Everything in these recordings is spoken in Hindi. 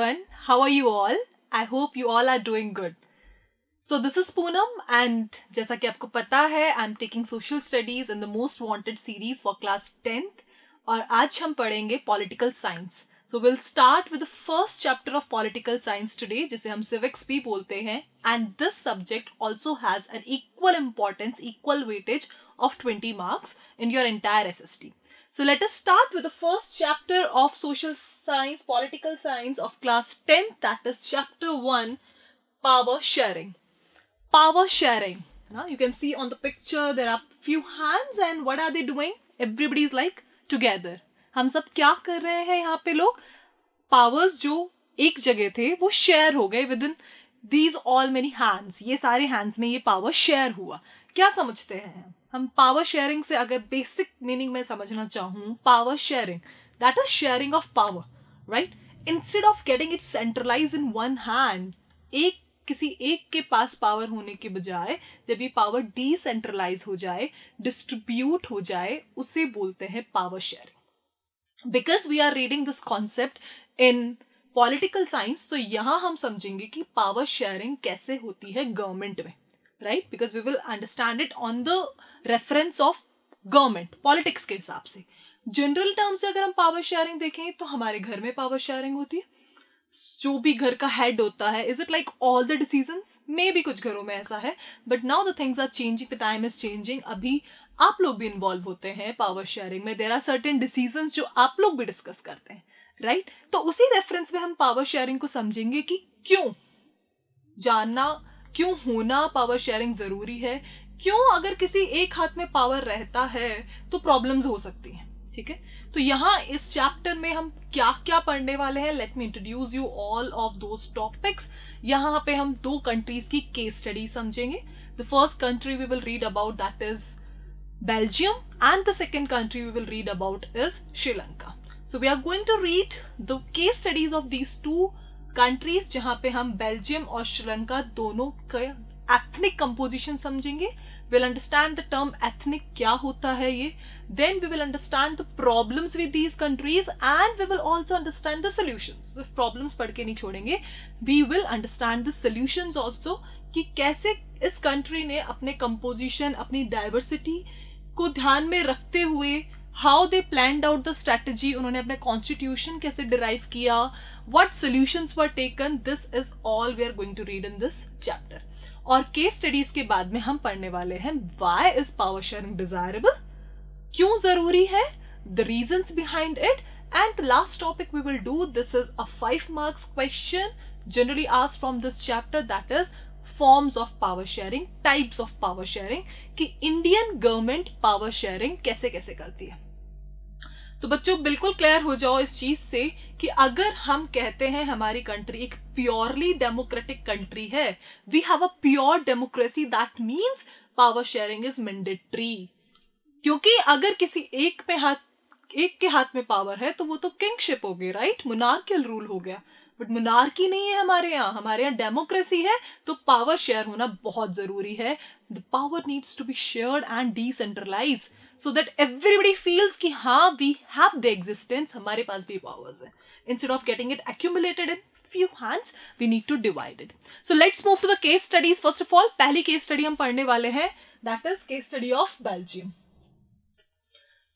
everyone. How are you all? I hope you all are doing good. So this is Poonam and जैसा कि आपको पता है I'm taking social studies in the most wanted series for class 10th और आज हम पढ़ेंगे political science. So we'll start with the first chapter of political science today जिसे हम civics भी बोलते हैं and this subject also has an equal importance, equal weightage of 20 marks in your entire SST. So let us start with the first chapter of social science, political science of class 10th, that is chapter 1, power sharing. Power sharing. Now you can see on the picture there are few hands and what are they doing? Everybody is like together. हम सब क्या कर रहे हैं यहाँ पे लोग? Powers जो एक जगह थे वो share हो गए within these all many hands. ये सारे hands में ये power share हुआ. क्या समझते हैं हम पावर शेयरिंग से? अगर बेसिक मीनिंग में समझना चाहूँ, power sharing that is sharing of power, right? Instead of getting it centralize in one hand, किसी एक के पास पावर होने के बजाय जब ये पावर डिसेंट्रलाइज हो जाए, डिस्ट्रीब्यूट हो जाए, उसे बोलते हैं power sharing. Because we are reading this concept in political science, तो यहां हम समझेंगे कि पावर शेयरिंग कैसे होती है गवर्नमेंट में, right? Because we will understand it on the reference of government, politics के हिसाब से. जनरल टर्म से अगर हम पावर शेयरिंग देखें तो हमारे घर में पावर शेयरिंग होती है. जो भी घर का हेड होता है, is it like all the decisions? मे भी कुछ घरों में ऐसा है, but now the things are changing, the time is changing. अभी आप लोग भी इन्वॉल्व होते हैं पावर शेयरिंग में. देयर आर सर्टेन डिसीजंस जो आप लोग भी डिस्कस करते हैं, राइट? तो उसी रेफरेंस में हम पावर शेयरिंग को समझेंगे कि क्यों जानना, क्यों होना पावर शेयरिंग जरूरी है, क्यों अगर किसी एक हाथ में पावर रहता है तो प्रॉब्लम्स हो सकती हैं. ठीक है, तो यहाँ इस चैप्टर में हम क्या क्या पढ़ने वाले हैं, let me introduce you all of those topics. यहाँ पे हम दो कंट्रीज की केस स्टडी समझेंगे. The first country we will read about that is Belgium and the second country we will read about is Sri Lanka. So we are going to read the case studies of these two countries, जहां पे हम बेल्जियम और श्रीलंका दोनों का एथनिक कंपोजिशन समझेंगे. Will understand the term ethnic क्या होता है ये, then we will understand the problems with these countries and we will also understand the solutions. सिर्फ प्रॉब्लम्स पढ़ के नहीं छोड़ेंगे, we will understand the solutions also, कि कैसे इस कंट्री ने अपने कंपोजिशन, अपनी डाइवर्सिटी को ध्यान में रखते हुए how they planned out the strategy, उन्होंने अपने कॉन्स्टिट्यूशन कैसे डिराइव किया, what solutions were taken. This is all we are going to read in this chapter. और केस स्टडीज के बाद में हम पढ़ने वाले हैं why is power sharing desirable, क्यों जरूरी है, the reasons behind it, and the last topic we will do, this is a 5 marks question generally asked from this chapter, that is forms of power sharing, types of power sharing, कि इंडियन गवर्नमेंट पावर शेयरिंग कैसे कैसे करती है. तो बच्चों बिल्कुल क्लियर हो जाओ इस चीज से कि अगर हम कहते हैं हमारी कंट्री एक प्योरली डेमोक्रेटिक कंट्री है, we have a pure democracy, that means power sharing is mandatory. क्योंकि अगर किसी एक के हाथ में पावर है तो वो तो किंगशिप हो गई, राइट? मोनार्कियल रूल हो गया. बट मोनार्की नहीं है हमारे यहाँ डेमोक्रेसी है, तो पावर शेयर होना बहुत जरूरी है. The power needs to be shared and decentralize so that everybody feels कि हाँ we have the existence, हमारे पास भी powers है. Instead of getting it accumulated in few hands, we need to divide it. So let's move to the case studies. First of all, पहली case study हम पढ़ने वाले हैं, that is case study of Belgium.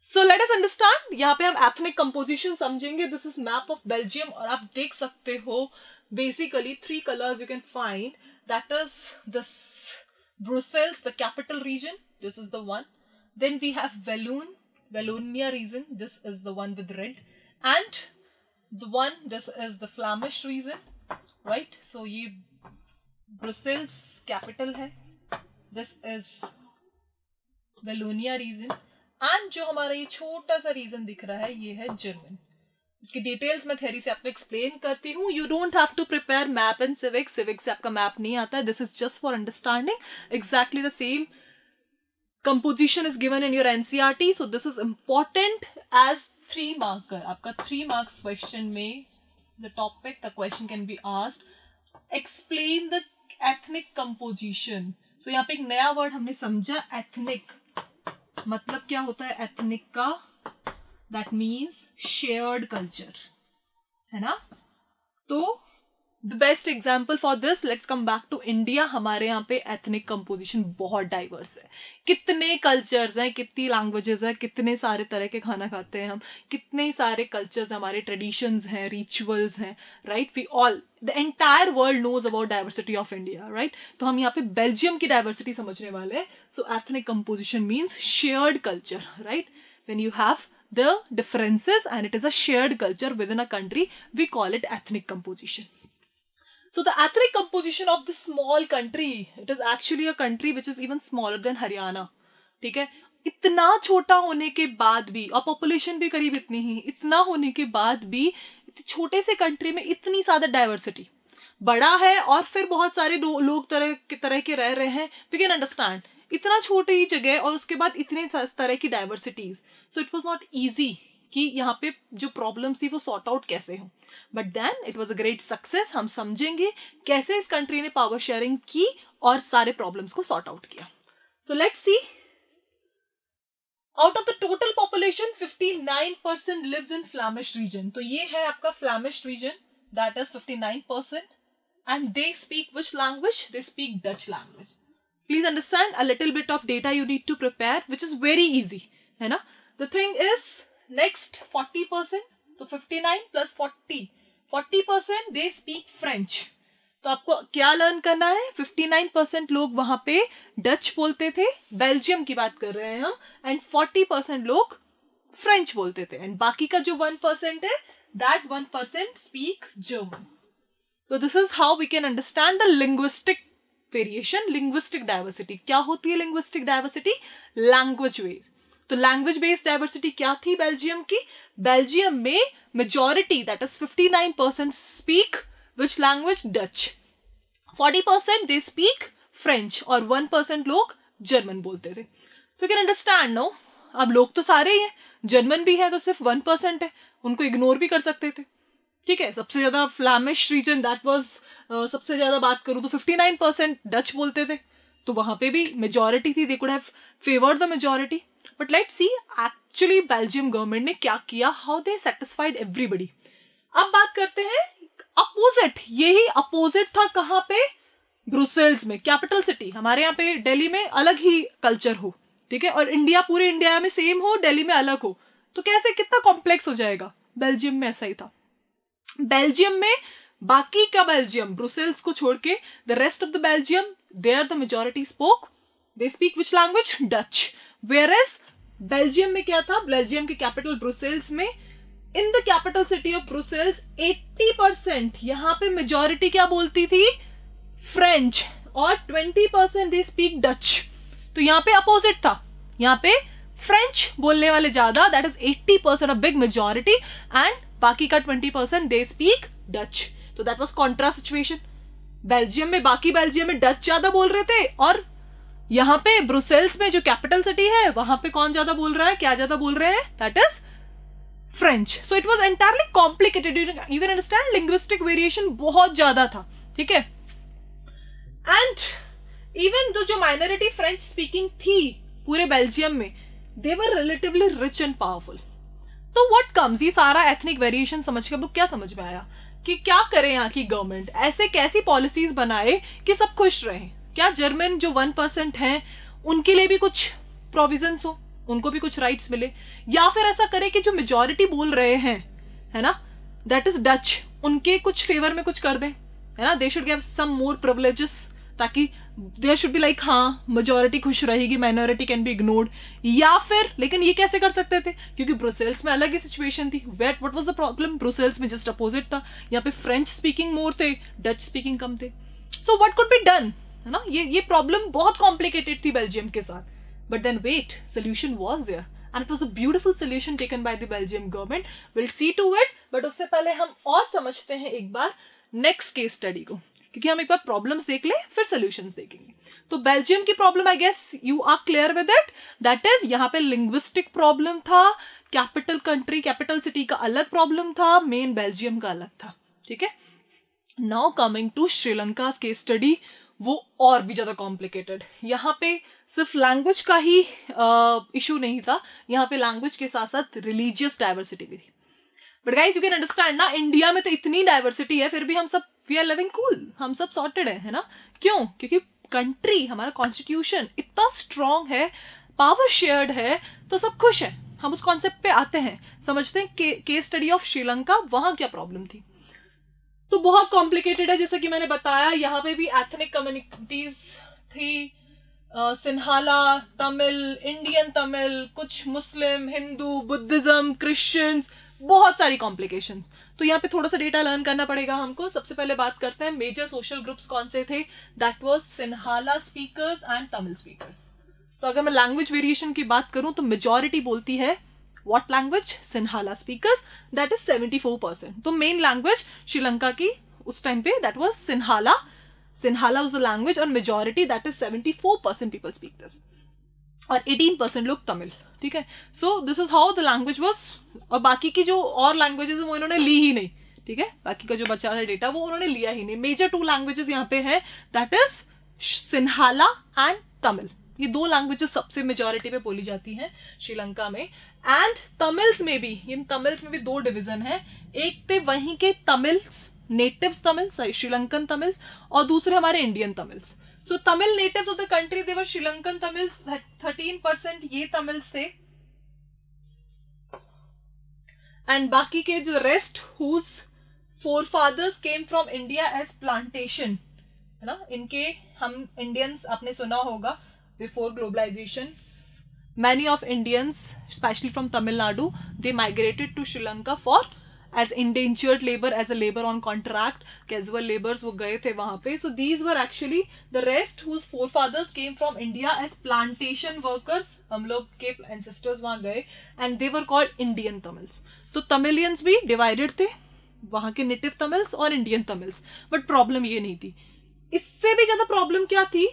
So let us understand, यहाँ पे हम ethnic composition समझेंगे. This is map of Belgium और आप देख सकते हो basically 3 colors you can find, that is this Brussels, the capital region, this is the one. Then we have Wallonia region, this is the one with red, and this is the Flemish region, right? So ये Brussels capital है, this is Wallonia region, and जो हमारा ये छोटा सा रीजन दिख रहा है ये है जर्मन. इसकी डिटेल्स मैं थ्योरी से आपको एक्सप्लेन करती हूँ. You don't have to prepare map in civics से आपका मैप नहीं आता है. This is just for understanding. Exactly the same composition is given in your NCERT, so this is important as 3 marker. आपका 3 marks question में the topic, the question can be asked, explain the ethnic composition. So यहाँ पे एक नया word हमने समझा, ethnic. मतलब क्या होता है ethnic का? That means shared culture, है ना? तो the best example for this, let's come back to India. हमारे यहाँ पे एथनिक कंपोजिशन बहुत डाइवर्स है. कितने कल्चर्स हैं, कितनी लैंग्वेजेस हैं, कितने सारे तरह के खाना खाते हैं हम, कितने सारे कल्चर्स, हमारे ट्रेडिशंस हैं, रिचुअल्स हैं, right. We all, the entire world knows about diversity of India, right. तो हम यहाँ पे बेल्जियम की डाइवर्सिटी समझने वाले हैं. So ethnic composition means shared culture, right. When you have the differences and it is a shared culture within a country, we call it ethnic composition. So the ethnic composition of this small country, it is actually a country which is even smaller than Haryana. ठीक है, इतना छोटा होने के बाद भी, और पॉपुलेशन भी करीब इतनी ही, इतना होने के बाद भी छोटे से कंट्री में इतनी ज्यादा डाइवर्सिटी. बड़ा है और फिर बहुत सारे लोग तरह के रह रहे हैं. वी कैन अंडरस्टैंड, इतना छोटी जगह और उसके बाद इतने तरह की diversities. So it was not easy कि यहाँ पे जो प्रॉब्लम्स थी वो सॉर्ट आउट कैसे हो. But then it was a great success. हम समझेंगे कैसे इस कंट्री ने पावर शेयरिंग की और सारे प्रॉब्लम्स को सॉर्ट आउट किया. So let's see. Out of the total population 59% lives in Flemish region. तो ये है आपका Flemish region, that is 59%. And they speak which language? They speak Dutch language. Please understand, a little bit of data you need to prepare which is very easy, है ना. The thing is, next 40%, तो 59 plus 40% they speak French. तो आपको क्या लर्न करना है? 59% लोग वहां पे डच बोलते थे, बेल्जियम की बात कर रहे हैं हम, एंड 40% लोग फ्रेंच बोलते थे, एंड बाकी का जो 1% है, that 1% speak German. So this is how we can understand the linguistic variation, linguistic diversity. क्या होती है linguistic diversity? Language ways. तो लैंग्वेज बेस्ड डाइवर्सिटी क्या थी बेल्जियम की? बेल्जियम में majority, that is 59% speak which language? Dutch. 40% they speak French और 1% लोग जर्मन बोलते थे. तो यू कैन अंडरस्टैंड नो, अब लोग तो सारे ही हैं, जर्मन भी है तो सिर्फ 1% है, उनको इग्नोर भी कर सकते थे. ठीक है, सबसे ज्यादा फ्लैमिश रीजन, दैट वाज, सबसे ज्यादा बात करूं तो 59% डच बोलते थे, तो वहां पे भी मेजॉरिटी थी, they could have favoured the majority. But let's see actually Belgium government ने क्या किया, हाउ दे सेटिस्फाइड एवरीबडी. अब बात करते हैं अपोजिट. यही अपोजिट था कहां पे? ब्रुसेल्स में, कैपिटल सिटी. हमारे यहाँ पे दिल्ली में अलग ही कल्चर हो, ठीक है, और इंडिया, पूरे इंडिया में सेम हो, दिल्ली में अलग हो, तो कैसे, कितना कॉम्प्लेक्स हो जाएगा. बेल्जियम में ऐसा ही था. बेल्जियम में बाकी का बेल्जियम, ब्रुसेल्स को छोड़ के, the rest of the Belgium, there the majority spoke, they speak which language? Dutch. Whereas Belgium में क्या था? बेल्जियम की कैपिटल ब्रुसेल्स में, in the capital city of Brussels 80% यहां पे मेजॉरिटी क्या बोलती थी? फ्रेंच, और 20% दे स्पीक डच. तो यहां पे अपोजिट था, यहां पे फ्रेंच बोलने वाले ज्यादा, that is 80%, a big majority, and बाकी का 20% दे स्पीक डच. तो that was Contra situation. Belgium में, बाकी बेल्जियम में डच ज्यादा बोल रहे थे, और यहां पे ब्रुसेल्स में जो कैपिटल सिटी है वहां पे कौन ज्यादा बोल रहा है, क्या ज्यादा बोल रहे हैं? That is French. So it was entirely complicated. You can understand, linguistic variation बहुत ज्यादा था. ठीक है, एंड इवन दो जो माइनॉरिटी फ्रेंच स्पीकिंग थी पूरे बेल्जियम में, दे वर रिलेटिवली रिच एंड पावरफुल. तो व्हाट कम्स, ये सारा एथनिक वेरिएशन समझ के अब क्या समझ में आया कि क्या करे यहाँ की गवर्नमेंट, ऐसे कैसी पॉलिसीज बनाए कि सब खुश रहें. क्या जर्मन जो 1% हैं उनके लिए भी कुछ प्रोविजंस हो, उनको भी कुछ राइट्स मिले, या फिर ऐसा करे कि जो मेजॉरिटी बोल रहे हैं, है ना, दैट इज डच, उनके कुछ फेवर में कुछ कर दें, है ना. They should give some more privileges, ताकि देयर शुड बी लाइक, हाँ मेजॉरिटी खुश रहेगी, माइनॉरिटी कैन बी इग्नोर्ड. या फिर, लेकिन ये कैसे कर सकते थे, क्योंकि ब्रुसेल्स में अलग ही सिचुएशन थी. What was the problem? Brussels में जस्ट अपोजिट था, यहाँ पे फ्रेंच स्पीकिंग मोर थे, डच स्पीकिंग कम थे. So what could be done, है ना. ये प्रॉब्लम बहुत कॉम्प्लिकेटेड थी बेल्जियम के साथ. But then wait, solution was there, and it was a beautiful solution taken by the Belgium government. Will see to it, but उससे पहले हम और समझते हैं एक बार नेक्स्ट केस स्टडी को, क्योंकि हम एक बार प्रॉब्लम्स देख ले फिर सोल्यूशंस देखेंगे. तो बेल्जियम की problem, I guess you are clear with it, that is यहाँ पे लिंग्विस्टिक प्रॉब्लम था, कैपिटल कंट्री, कैपिटल सिटी का अलग प्रॉब्लम था, मेन बेल्जियम का अलग था. ठीक है, now coming to Sri Lanka case study, वो और भी ज्यादा कॉम्प्लिकेटेड. यहाँ पे सिर्फ लैंग्वेज का ही इशू नहीं था, यहाँ पे लैंग्वेज के साथ साथ रिलीजियस डाइवर्सिटी भी थी. But guys you can understand ना, इंडिया में तो इतनी डाइवर्सिटी है, फिर भी हम सब वी आर लिविंग कूल, हम सब सॉर्टेड है ना? क्यों? क्योंकि कंट्री, हमारा कॉन्स्टिट्यूशन इतना स्ट्रांग है, पावर शेयर्ड है, तो सब खुश है। हम उस कॉन्सेप्ट पे आते हैं, समझते हैं केस स्टडी ऑफ श्रीलंका, वहां क्या प्रॉब्लम थी। तो बहुत कॉम्प्लिकेटेड है, जैसा कि मैंने बताया, यहाँ पे भी एथनिक कम्युनिटीज थी, सिन्हाला, तमिल, इंडियन तमिल, कुछ मुस्लिम, हिंदू, बुद्धिज्म, क्रिश्चियंस, बहुत सारी कॉम्प्लिकेशंस। तो यहाँ पे थोड़ा सा डेटा लर्न करना पड़ेगा हमको। सबसे पहले बात करते हैं मेजर सोशल ग्रुप्स कौन से थे। That was Sinhala speakers and Tamil speakers. तो अगर मैं लैंग्वेज वेरिएशन की बात करूं तो मेजॉरिटी बोलती है what language? Sinhala speakers, that is 74%। तो मेन लैंग्वेज श्रीलंका की उस टाइम पे that was Sinhala. Sinhala was the language और majority that is 74% people speak this, और 18% लोग तमिल। ठीक है, so this is how the language was. और बाकी की जो और लैंग्वेजेस वो इन्होंने ली ही नहीं। ठीक है, बाकी का जो बचा है डेटा वो उन्होंने लिया ही नहीं। मेजर 2 लैंग्वेजेस यहाँ पे है, that is Sinhala and Tamil. ये 2 लैंग्वेजेस सबसे मेजॉरिटी पे बोली जाती हैं श्रीलंका में। एंड तमिल्स में भी, इन तमिल्स में भी 2 डिवीजन है। एक थे वहीं के तमिल्स, नेटिव्स तमिल्स, श्रीलंकन तमिल्स, और दूसरे हमारे Indian Tamils. So Tamil natives of the country they were Sri Lankan Tamils, 13% ये तमिल्स थे। एंड बाकी के जो rest whose forefathers came from India as plantation, है ना, इनके हम इंडियंस आपने सुना होगा before globalisation, many of Indians, especially from Tamil Nadu, they migrated to Sri Lanka for as indentured labor, as a labor on contract, casual laborers वो गए थे वहां पे. So these were actually the rest whose forefathers came from India as plantation workers. हम लोग के ancestors वहां गए and they were called Indian Tamils. तो Tamilians भी divided थे, वहां के native Tamils और Indian Tamils. But problem ये नहीं थी. इससे भी ज्यादा प्रॉब्लम क्या थी,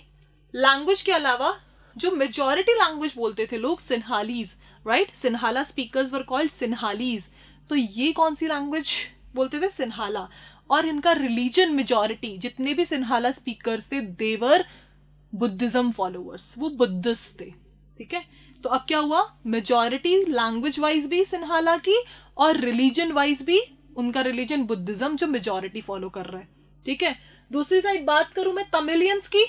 लैंग्वेज के अलावा जो मेजॉरिटी लैंग्वेज बोलते थे लोग, Sinhalese, right? Sinhala speakers were called Sinhalese. तो ये कौन सी लैंग्वेज बोलते थे? सिन्हाला. और इनका रिलीजन, मेजॉरिटी जितने भी सिन्हाला स्पीकर्स थे, देवर बुद्धिज्म फॉलोअर्स, वो बुद्धिस्ट थे. ठीक है, तो अब क्या हुआ, मेजॉरिटी लैंग्वेज वाइज भी सिन्हाला की और रिलीजन वाइज भी उनका रिलीजन बुद्धिज्म, जो मेजॉरिटी फॉलो कर रहा है. ठीक है, दूसरी साइड बात करूं मैं तमिलियंस की,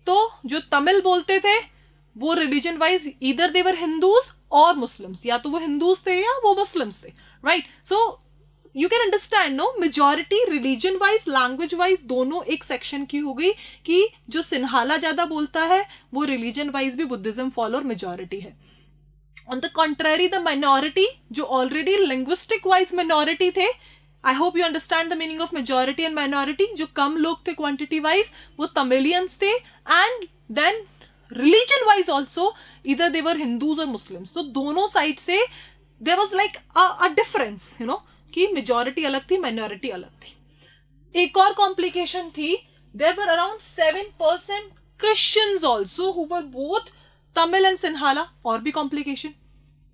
तो जो तमिल बोलते थे वो रिलीजन वाइज इधर देवर हिंदूज और मुस्लिम्स, या तो वो हिंदूज थे या वो मुस्लिम्स थे, right? So you can understand no, majority religion wise, language wise दोनों एक सेक्शन की हो गई कि जो सिन्हाला ज्यादा बोलता है वो रिलीजन वाइज भी बुद्धिज्म फॉलोअर मेजॉरिटी है. On the contrary the minority जो ऑलरेडी लिंग्विस्टिक वाइज माइनॉरिटी थे, I hope you understand the meaning of majority and minority, जो कम लोग थे क्वांटिटी वाइज, वो तमिलियंस थे. And then religion wise also इधर दे वर हिंदूज और मुस्लिम्स. तो दोनों साइड से there was like a difference, you know, कि मेजॉरिटी अलग थी, माइनॉरिटी अलग थी. एक और कॉम्प्लिकेशन थी, there were around 7% Christians also who were both Tamil and Sinhala. और भी कॉम्प्लिकेशन,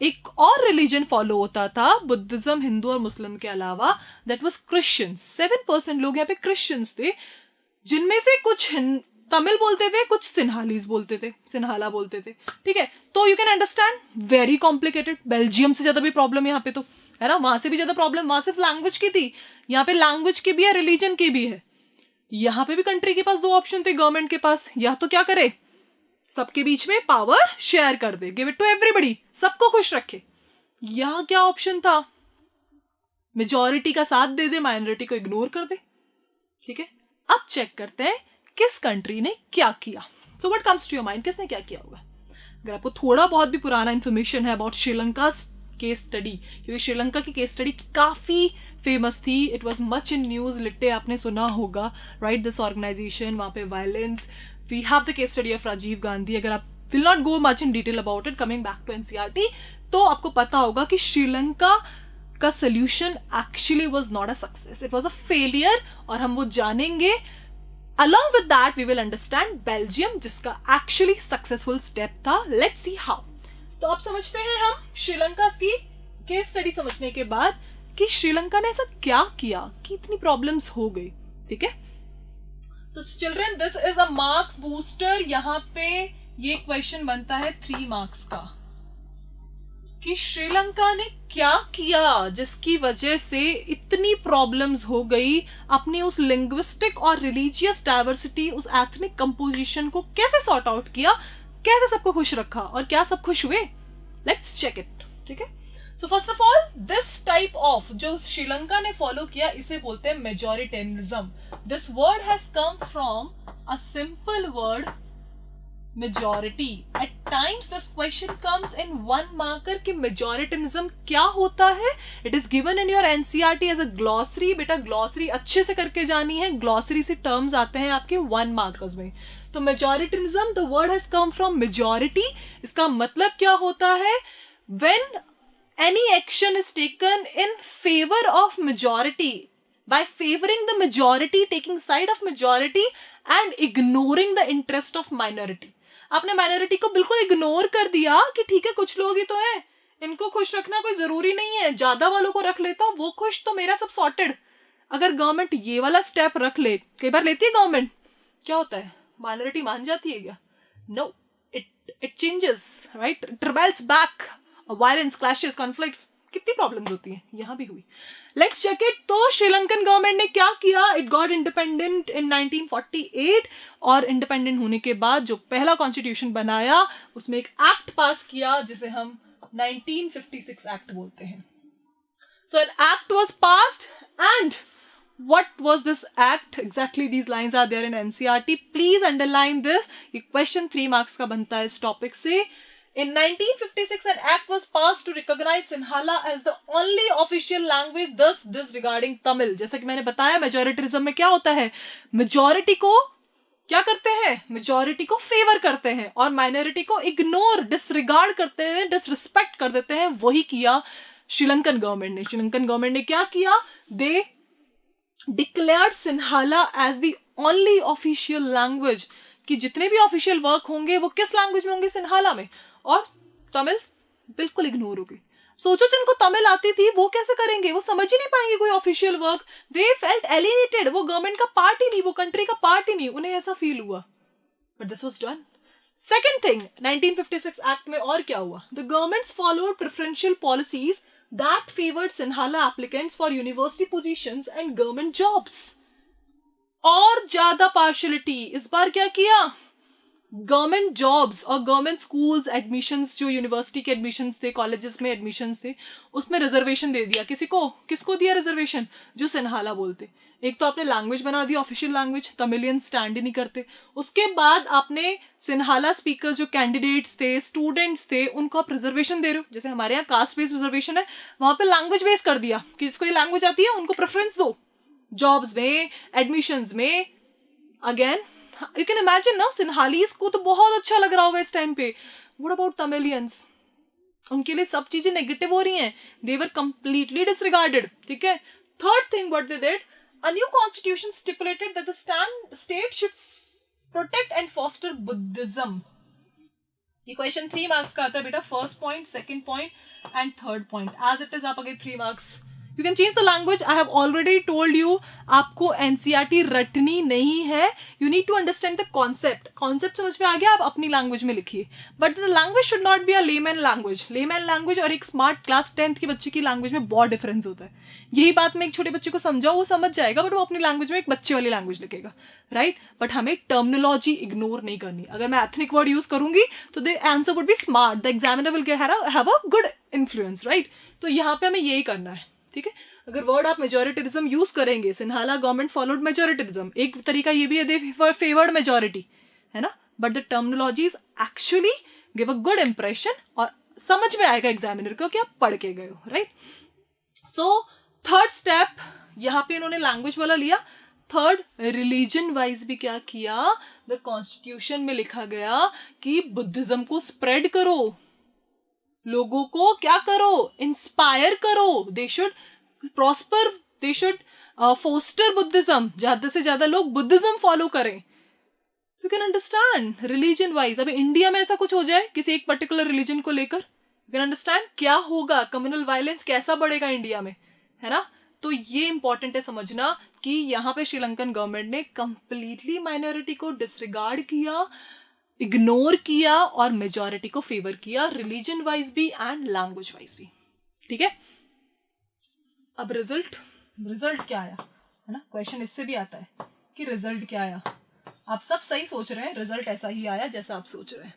एक और रिलीजन फॉलो होता था बुद्धिज्म, हिंदू और मुस्लिम के अलावा, दैट वाज क्रिश्चियंस. 7% लोग यहाँ पे क्रिश्चियंस थे, जिनमें से कुछ तमिल बोलते थे, कुछ सिन्हालीज बोलते थे, सिन्हाला बोलते थे. ठीक है, तो you can understand, very complicated. Belgium से ज्यादा भी प्रॉब्लम यहाँ पे, तो है ना, वहां से भी ज्यादा प्रॉब्लम, वहां सिर्फ लैंग्वेज की थी, यहाँ पे लैंग्वेज की भी है, रिलीजन की भी है. यहाँ पे भी कंट्री के पास 2 ऑप्शन थे गवर्नमेंट के पास, या तो क्या करे, सबके बीच में पावर शेयर कर दे, गिव इट टू एवरीबडी, सबको खुश रखे. यहाँ क्या ऑप्शन था, मेजॉरिटी का साथ दे दे, माइनॉरिटी को इग्नोर कर दे. ठीक है, अब चेक करते हैं किस कंट्री ने क्या किया. So what comes to your mind, किसने क्या किया होगा? अगर आपको थोड़ा बहुत भी पुराना इंफॉर्मेशन है अबाउट श्रीलंका केस स्टडी, क्योंकि श्रीलंका की केस स्टडी काफी फेमस थी, it was much in news, LTTE आपने सुना होगा, राइट? दिस ऑर्गेनाइजेशन, वहां पे violence. We have the case study of Rajiv Gandhi. अगर आप will not go much in detail about it, coming back to NCERT, तो आपको पता होगा कि श्रीलंका का solution actually was not a success, it was a failure. और हम वो जानेंगे. Along with that, we will understand Belgium, जिसका actually successful step था. Let's see how. तो अब समझते हैं हम श्रीलंका की केस स्टडी समझने के बाद कि श्रीलंका ने ऐसा क्या किया कि इतनी प्रॉब्लम्स हो गई. ठीक है, तो children, this is a marks booster. यहाँ पे ये क्वेश्चन बनता है 3 मार्क्स का. कि श्रीलंका ने क्या किया जिसकी वजह से इतनी प्रॉब्लम्स हो गई, अपनी उस लिंग्विस्टिक और रिलीजियस डाइवर्सिटी, उस एथनिक कंपोजिशन को कैसे सॉर्ट आउट किया, कैसे सबको खुश रखा और क्या सब खुश हुए। Let's check it. ठीक है, so first of all this type of जो श्रीलंका ने फॉलो किया इसे बोलते हैं majoritarianism. This word has come from a simple word majority. At times this question comes in one marker कि majoritarism क्या होता है। It is given in your NCERT as a glossary। बेटा glossary अच्छे से करके जानी है, glossary से terms आते हैं आपके 1 markers में। तो majoritarism, the word has come from majority। इसका मतलब क्या होता है, when any action is taken in favor of majority, by favoring the majority, taking side of majority and ignoring the interest of minority। आपने माइनॉरिटी को बिल्कुल इग्नोर कर दिया कि ठीक है कुछ लोग ही तो हैं, इनको खुश रखना कोई जरूरी नहीं है, ज्यादा वालों को रख लेता हूं, वो खुश तो मेरा सब सॉर्टेड। अगर गवर्नमेंट ये वाला स्टेप रख ले, कई बार लेती है गवर्नमेंट, क्या होता है, माइनॉरिटी मान जाती है क्या? No, it changes, right, it rebels back, violence, clashes, conflicts, कितनी प्रॉब्लम्स होती हैं, यहां भी हुई। Let's check it. तो श्रीलंकन गवर्नमेंट ने क्या किया, इट गॉट इंडिपेंडेंट इन 1948 और इंडिपेंडेंट होने के बाद जो पहला कॉन्स्टिट्यूशन बनाया उसमें एक एक्ट पास किया जिसे हम 1956 एक्ट बोलते हैं। So an act was passed and what was this act exactly? These lines are there in NCERT, please underline this, ये question 3 marks का बनता है इस टॉपिक से। In 1956, an act was passed to recognize Sinhala as the only official language, thus disregarding Tamil। जैसा कि मैंने बताया मेजोरिटरिज्म में क्या होता है, मेजोरिटी को क्या करते हैं, मेजोरिटी को फेवर करते हैं और माइनॉरिटी को इग्नोर, डिसरिगार्ड करते हैं, डिसरिस्पेक्ट कर देते हैं। वही किया श्रीलंकन गवर्नमेंट ने। श्रीलंकन गवर्नमेंट ने क्या किया, they declared Sinhala as the only official language, कि जितने भी ऑफिशियल वर्क होंगे वो किस लैंग्वेज में होंगे, सिन्हाला में, और तमिल बिल्कुल इग्नोर होगी। सोचो जिनको तमिल आती थी वो कैसे करेंगे, वो समझ ही नहीं पाएंगे कोई official work. They felt alienated, वो गवर्नमेंट का पार्ट ही नहीं, वो कंट्री का पार्ट ही नहीं, उन्हें ऐसा फील हुआ। But this was done. Second thing, 1956 act में और क्या हुआ, the governments followed preferential policies that favored Sinhala applicants for university positions and government jobs। और ज्यादा पार्शलिटी, इस बार क्या किया, गवर्नमेंट जॉब्स और गवर्नमेंट स्कूल्स एडमिशंस, जो यूनिवर्सिटी के एडमिशंस थे, कॉलेजेस में एडमिशंस थे, उसमें रिजर्वेशन दे दिया। किसी को, किसको दिया रिजर्वेशन, जो सिन्हाला बोलते। एक तो आपने लैंग्वेज बना दी ऑफिशियल लैंग्वेज, तमिलियन स्टैंड ही नहीं करते। उसके बाद आपने सिन्हाला स्पीकर जो कैंडिडेट्स थे, स्टूडेंट्स थे, उनको आप रिजर्वेशन दे रहे हो। जैसे हमारे यहाँ कास्ट बेस्ड रिजर्वेशन है, वहां पे लैंग्वेज बेस्ड कर दिया कि जिसको ये लैंग्वेज आती है उनको प्रेफरेंस दो जॉब्स में, एडमिशंस में। अगेन यू कैन इमेजिन ना, सिन्हालीज को तो बहुत अच्छा लग रहा होगा इस टाइम पे। व्हाट अबाउट तमिलियंस, उनके लिए सब चीजें नेगेटिव हो रही हैं, दे वर कंप्लीटली डिसरिगार्डेड। ठीक है। Third thing what they did, a new constitution stipulated that the state should protect and foster Buddhism। ये क्वेश्चन 3 मार्क्स का आता है बेटा, first point, second point and third point. As it is आप अगे 3 marks. You can change the language, I have already told you, आपको एनसीईआरटी रटनी नहीं है, you need to understand the concept. Concept समझ में आ गया, आप अपनी लैंग्वेज में लिखिए, but the language should not be a layman language. Layman language और एक स्मार्ट क्लास 10th के बच्चे की लैंग्वेज में बहुत डिफरेंस होता है। यही बात मैं एक छोटे बच्चे को समझाऊं, वो समझ जाएगा, बट वो अपनी लैंग्वेज में एक बच्चे वाली लैंग्वेज लिखेगा, राइट। बट हमें टर्मिनोलॉजी इग्नोर नहीं करनी। अगर मैं एथनिक वर्ड यूज करूंगी तो the answer would be smart, the examiner will have a good influence, right. तो यहाँ पे हमें यही करना है। ठीक है, अगर वर्ड आप मेजोरिटरिज्म यूज करेंगे, सिन्हाला गवर्नमेंट फॉलोड मेजोरिटरिज्म, एक तरीका ये भी है दे फेवर्ड मेजोरिटी, है ना, but the terminologies actually give a good impression और समझ में आएगा एग्जामिनर को कि आप पढ़ के गए हो, राइट। सो थर्ड स्टेप यहाँ पे इन्होंने लैंग्वेज वाला लिया। थर्ड, रिलीजन वाइज भी क्या किया, द कॉन्स्टिट्यूशन में लिखा गया कि बुद्धिज्म को स्प्रेड करो, लोगों को क्या करो, इंस्पायर करो, they should prosper, they should foster Buddhism, ज्यादा से ज्यादा लोग बुद्धिज्म फॉलो करें। You can understand religion wise. अभी इंडिया में ऐसा कुछ हो जाए किसी एक पर्टिकुलर रिलीजन को लेकर, यू कैन अंडरस्टैंड क्या होगा, कम्युनल वायलेंस कैसा बढ़ेगा इंडिया में, है ना। तो ये इंपॉर्टेंट है समझना कि यहाँ पे श्रीलंकन गवर्नमेंट ने कंप्लीटली माइनॉरिटी को डिसरिगार्ड किया, इग्नोर किया और मेजॉरिटी को फेवर किया, रिलीजन वाइज भी एंड लैंग्वेज वाइज भी, ठीक है। अब रिजल्ट क्या आया, है ना, क्वेश्चन इससे भी आता है कि रिजल्ट क्या आया। आप सब सही सोच रहे हैं, रिजल्ट ऐसा ही आया जैसा आप सोच रहे हैं,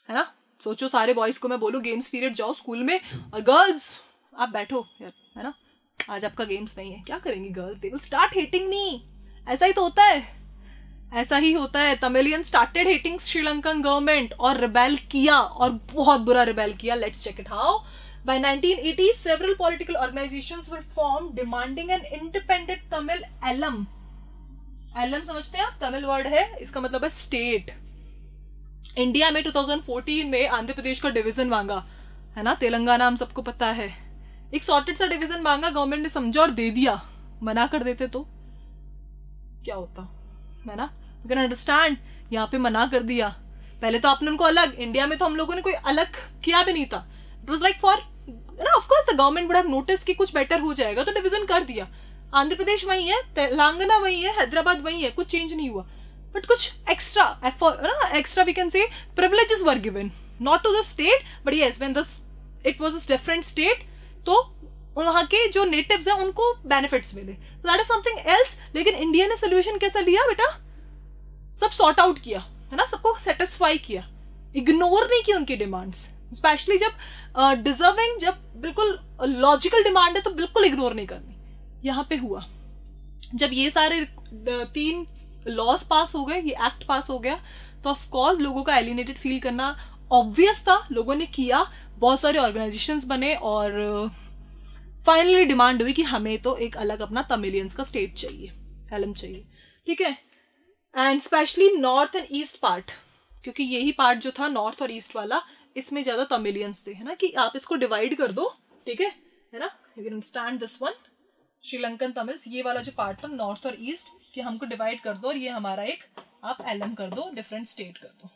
है ना। सोचो सारे बॉयज को मैं बोलूं गेम्स पीरियड जाओ स्कूल में, और गर्ल्स आप बैठो यार, है ना, आज आपका गेम्स नहीं है, क्या करेंगी girls, they will start hating me. ऐसा ही तो होता है, ऐसा ही होता है। Tamilian started hating Sri Lankan government और रिबेल किया, और बहुत बुरा रिबेल किया। Let's check it how. By 1980, several political organizations were formed demanding an independent Tamil Elam. Elam समझते हैं आप, तमिल वर्ड है, इसका मतलब है स्टेट। इंडिया में 2014 में आंध्र प्रदेश का डिवीजन मांगा, है ना, तेलंगाना हम सबको पता है। एक सॉर्टेड सा डिवीजन मांगा, गवर्नमेंट ने समझा और दे दिया। मना कर देते तो क्या होता, है ना। यू कैन अंडरस्टैंड, यहाँ पे मना कर दिया। पहले तो आपने उनको अलग, इंडिया में तो हम लोगों ने कोई अलग किया भी नहीं था। इट वॉज लाइक फॉर ना, of course the government would have notice कि कुछ बेटर हो जाएगा, तो डिवीजन कर दिया। आंध्र प्रदेश वही है, तेलंगाना वही है, हैदराबाद वही है, कुछ चेंज नहीं हुआ। बट कुछ extra extra we can say privileges were given, not to the state but yes when the it was a different state, तो वहां के जो नेटिव्स हैं उनको बेनिफिट्स मिले, दैट इज समथिंग एल्स। लेकिन इंडिया ने सोल्यूशन कैसा लिया बेटा, सब सॉर्ट आउट किया, है ना, सबको सेटिस्फाई किया, इग्नोर नहीं की उनकी डिमांड्स। स्पेशली जब डिजर्विंग, जब बिल्कुल लॉजिकल डिमांड है तो बिल्कुल इग्नोर नहीं करनी। यहाँ पे हुआ जब ये सारे 3 लॉज पास हो गए, ये एक्ट पास हो गया, तो ऑफ कोर्स लोगों का एलिनेटेड फील करना ऑब्वियस था। लोगों ने किया, बहुत सारे ऑर्गेनाइजेशंस बने, और फाइनली डिमांड हुई कि हमें तो एक अलग अपना तमिलियंस का स्टेट चाहिए, एलम चाहिए, ठीक है। And specially north and east part, क्योंकि यही पार्ट जो था नॉर्थ और ईस्ट वाला, इसमें ज्यादा तमिलियंस थे, है ना, कि आप इसको डिवाइड कर दो, ठीक है ना। You can understand this one, Sri Lankan Tamils, ये वाला जो पार्ट था नॉर्थ और ईस्ट, कि हमको डिवाइड कर दो और ये हमारा एक आप एलम कर दो, डिफरेंट स्टेट कर दो,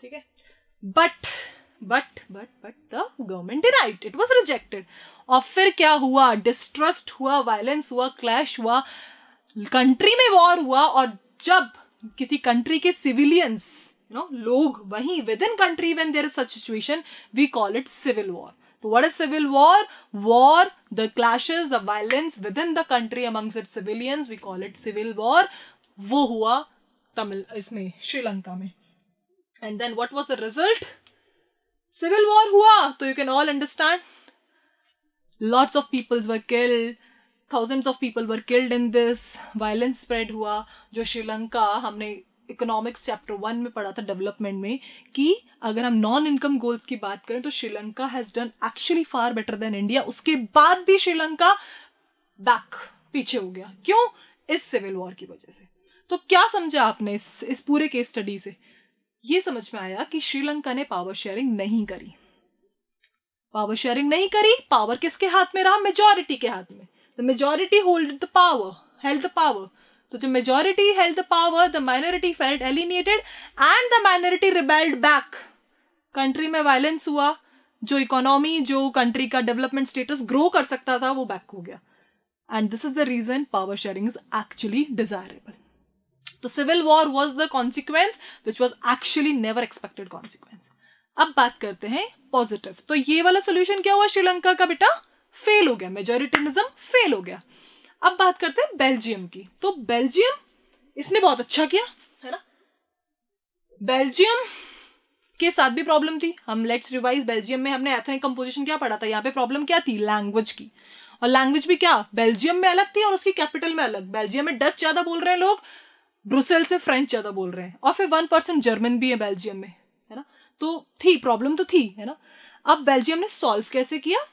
ठीक है। But the government denied, it was rejected. और फिर क्या हुआ, डिस्ट्रस्ट हुआ, वायलेंस हुआ, क्लैश हुआ, कंट्री में वॉर हुआ। और जब किसी कंट्री के सिविलियंस, लोग वहीं within country, when there is such situation, we call it civil war. तो what is civil war? War, the clashes, the violence within the country amongst its civilians, we call it civil war. वो हुआ तमिल इसमें, श्रीलंका में। And then what was the result? Civil war हुआ, तो you can all understand, lots of peoples were killed, thousands of people were killed in this, violence spread हुआ। जो श्रीलंका, हमने इकोनॉमिक्स चैप्टर 1 में पढ़ा था डेवलपमेंट में, कि अगर हम नॉन इनकम गोल्स की बात करें तो Sri Lanka has done actually far better than India. उसके बाद भी श्रीलंका पीछे हो गया, क्यों? इस सिविल वॉर की वजह से। तो क्या समझा आपने इस पूरे केस स्टडी से? ये समझ में आया कि श्रीलंका ने पावर शेयरिंग नहीं करी। पावर शेयरिंग नहीं करी, पावर किसके हाथ में रहा? मेजॉरिटी के हाथ में। The majority held the power. So the majority held the power, the minority felt alienated and the minority rebelled back. Country में वायलेंस हुआ, जो इकोनॉमी, जो कंट्री का डेवलपमेंट स्टेटस ग्रो कर सकता था, वो बैक हो गया। And this is the reason power sharing is actually desirable. तो civil war was the consequence which was actually never expected consequence. अब बात करते हैं पॉजिटिव। तो ये वाला सोल्यूशन क्या हुआ श्रीलंका का बेटा? फेल हो गया, मेजोरिटिनिज्म फेल हो गया। अब बात करते हैं बेल्जियम की। तो बेल्जियम, इसने बहुत अच्छा किया, है ना। बेल्जियम के साथ भी प्रॉब्लम थी। हम लेट्स रिवाइज, बेल्जियम में हमने एथनिक कंपोजिशन क्या पढ़ा था? यहाँ पे प्रॉब्लम क्या थी? लैंग्वेज की। और लैंग्वेज भी क्या, बेल्जियम में अलग थी और उसकी कैपिटल में अलग। बेल्जियम में डच ज्यादा बोल रहे हैं लोग, ब्रुसेल्स में फ्रेंच ज्यादा बोल रहे हैं, और फिर 1% जर्मन भी है बेल्जियम में, है ना। तो थी प्रॉब्लम, तो थी, है ना। अब बेल्जियम ने सॉल्व कैसे किया?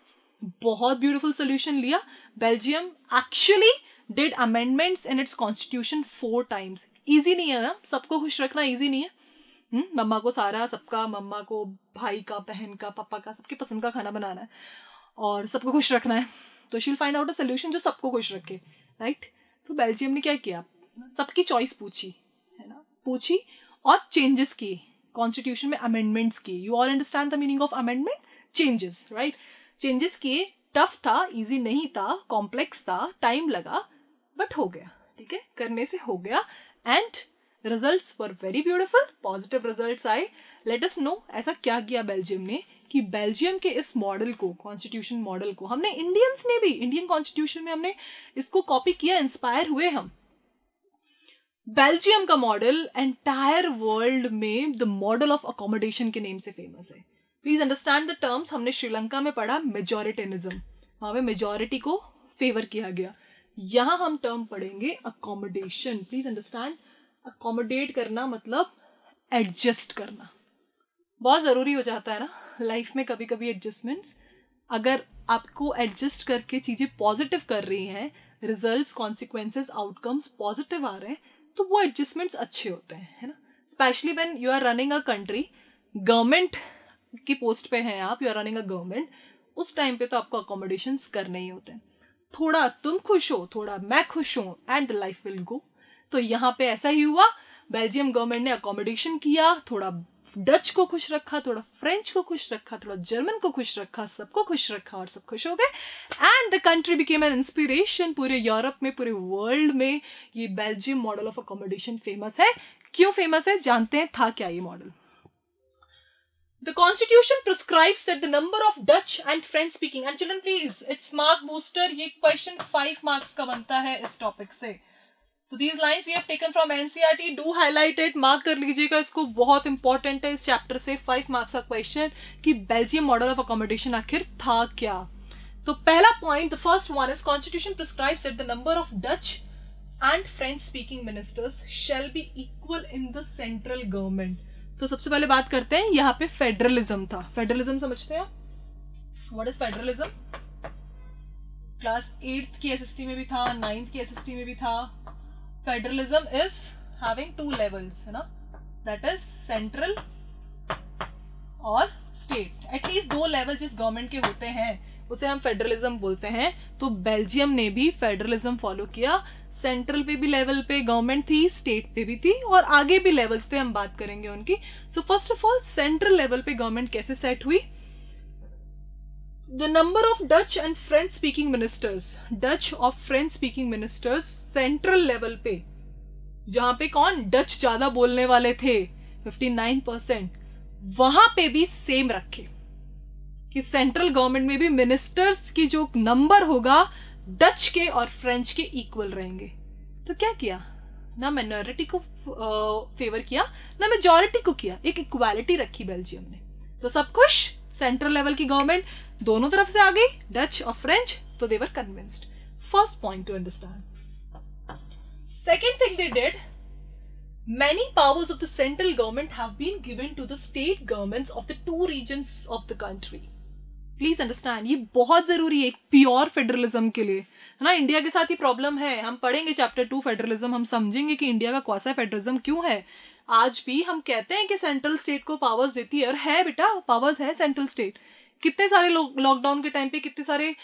बहुत ब्यूटीफुल सोल्यूशन लिया। Belgium actually did amendments in its constitution 4 times। Easy नहीं है ना, सबको खुश रखना इजी नहीं है। मम्मा को सारा, सबका, मम्मा को भाई का, बहन का, पापा का, सबके पसंद का खाना बनाना है और सबको खुश रखना है। तो शील फाइंड आउट अ सोल्यूशन जो सबको खुश रखे, राइट। तो बेल्जियम ने क्या किया? सबकी चॉइस पूछी, है ना, पूछी और चेंजेस किए, कॉन्स्टिट्यूशन में अमेंडमेंट्स किए। You all understand the meaning of amendment? Changes, right. Changes किए, टफ था, इजी नहीं था, कॉम्प्लेक्स था, टाइम लगा, बट हो गया, ठीक है, करने से हो गया। And results were very beautiful, positive results आए. लेट अस नो ऐसा क्या किया बेल्जियम ने कि बेल्जियम के इस मॉडल को, कॉन्स्टिट्यूशन मॉडल को, हमने इंडियंस ने भी इंडियन कॉन्स्टिट्यूशन में हमने इसको कॉपी किया, इंस्पायर हुए हम. बेल्जियम का मॉडल एंटायर वर्ल्ड में द मॉडल ऑफ अकोमोडेशन के नेम से फेमस है. Please understand the terms. हमने श्रीलंका में पढ़ा मेजोरिटेनिज्म, वहां पे मेजोरिटी को फेवर किया गया. यहां हम टर्म पढ़ेंगे अकोमोडेशन. प्लीज अंडरस्टैंड, अकोमोडेट करना मतलब एडजस्ट करना. बहुत जरूरी हो जाता है ना लाइफ में कभी कभी एडजस्टमेंट्स. अगर आपको एडजस्ट करके चीजें पॉजिटिव कर रही हैं, रिजल्ट्स, कॉन्सिक्वेंसेस, आउटकम्स पॉजिटिव आ रहे हैं, तो वो एडजस्टमेंट्स अच्छे होते हैं, है ना. Specially when you are running a country, government की पोस्ट पे हैं आप, you are running a government, उस टाइम पे तो आपको अकोमोडेशंस करने ही होते हैं. थोड़ा तुम खुश हो, थोड़ा मैं खुश हूं, एंड लाइफ विल गो. तो यहाँ पे ऐसा ही हुआ. बेल्जियम गवर्नमेंट ने अकोमोडेशन किया, थोड़ा डच को खुश रखा, थोड़ा फ्रेंच को खुश रखा, थोड़ा जर्मन को खुश रखा, सबको खुश रखा और सब खुश हो गए. And the country became an inspiration. पूरे यूरोप में, पूरे वर्ल्ड में ये Belgium model of accommodation famous है. क्यों फेमस है जानते हैं, था क्या ये model. The Constitution prescribes that the number of Dutch and French speaking, and children please, it's mark booster. ये question 5 marks का बनता है इस topic से. So these lines we have taken from NCERT. Do highlight it, mark कर लीजिएगा इसको, बहुत important है इस chapter से. 5 marks का question कि Belgium model of accommodation आखिर था क्या. तो पहला point, the first one is Constitution prescribes that the number of Dutch and French speaking ministers shall be equal in the central government. तो सबसे पहले बात करते हैं, यहाँ पे फेडरलिज्म था. फेडरलिज्म समझते हैं आप? What is federalism? Class 8th की एसएसटी में भी था, 9th की एसएसटी में भी था. फेडरलिज्म इज हैविंग 2 लेवल्स, है ना, दैट इज सेंट्रल और स्टेट. एटलीस्ट 2 लेवल जिस गवर्नमेंट के होते हैं उसे हम फेडरलिज्म बोलते हैं. तो बेल्जियम ने भी फेडरलिज्म फॉलो किया. सेंट्रल पे भी लेवल पे गवर्नमेंट थी, स्टेट पे भी थी, और आगे भी लेवल्स थे, हम बात करेंगे उनकी. So first of all central level पे गवर्नमेंट कैसे सेट हुई. The number of Dutch and French speaking ministers, Dutch और French speaking ministers central level पे, जहां पे कौन डच ज्यादा बोलने वाले थे 59%, वहां पे भी सेम रखे कि सेंट्रल गवर्नमेंट में भी मिनिस्टर्स की जो नंबर होगा डच के और फ्रेंच के इक्वल रहेंगे. तो क्या किया, ना माइनॉरिटी को फेवर किया ना मेजॉरिटी को किया, एक इक्वालिटी रखी बेल्जियम ने. तो सब खुश, सेंट्रल लेवल की गवर्नमेंट दोनों तरफ से आ गई, डच और फ्रेंच, तो they were convinced. First point to understand. Second thing they did, many powers of the central government have been given to the state governments of the 2 regions of the country. Please understand, ये बहुत जरूरी है एक प्योर फेडरलिज्म के लिए, है ना. इंडिया के साथ ही प्रॉब्लम है, हम पढ़ेंगे चैप्टर 2 फेडरलिज्म, हम समझेंगे कि इंडिया का क्वासी फेडरलिज्म क्यों है. आज भी हम कहते हैं कि सेंट्रल स्टेट को पावर्स देती है, और है बेटा, पावर्स है सेंट्रल स्टेट. कितने सारे लॉकडाउन के टाइम पे कितने सारे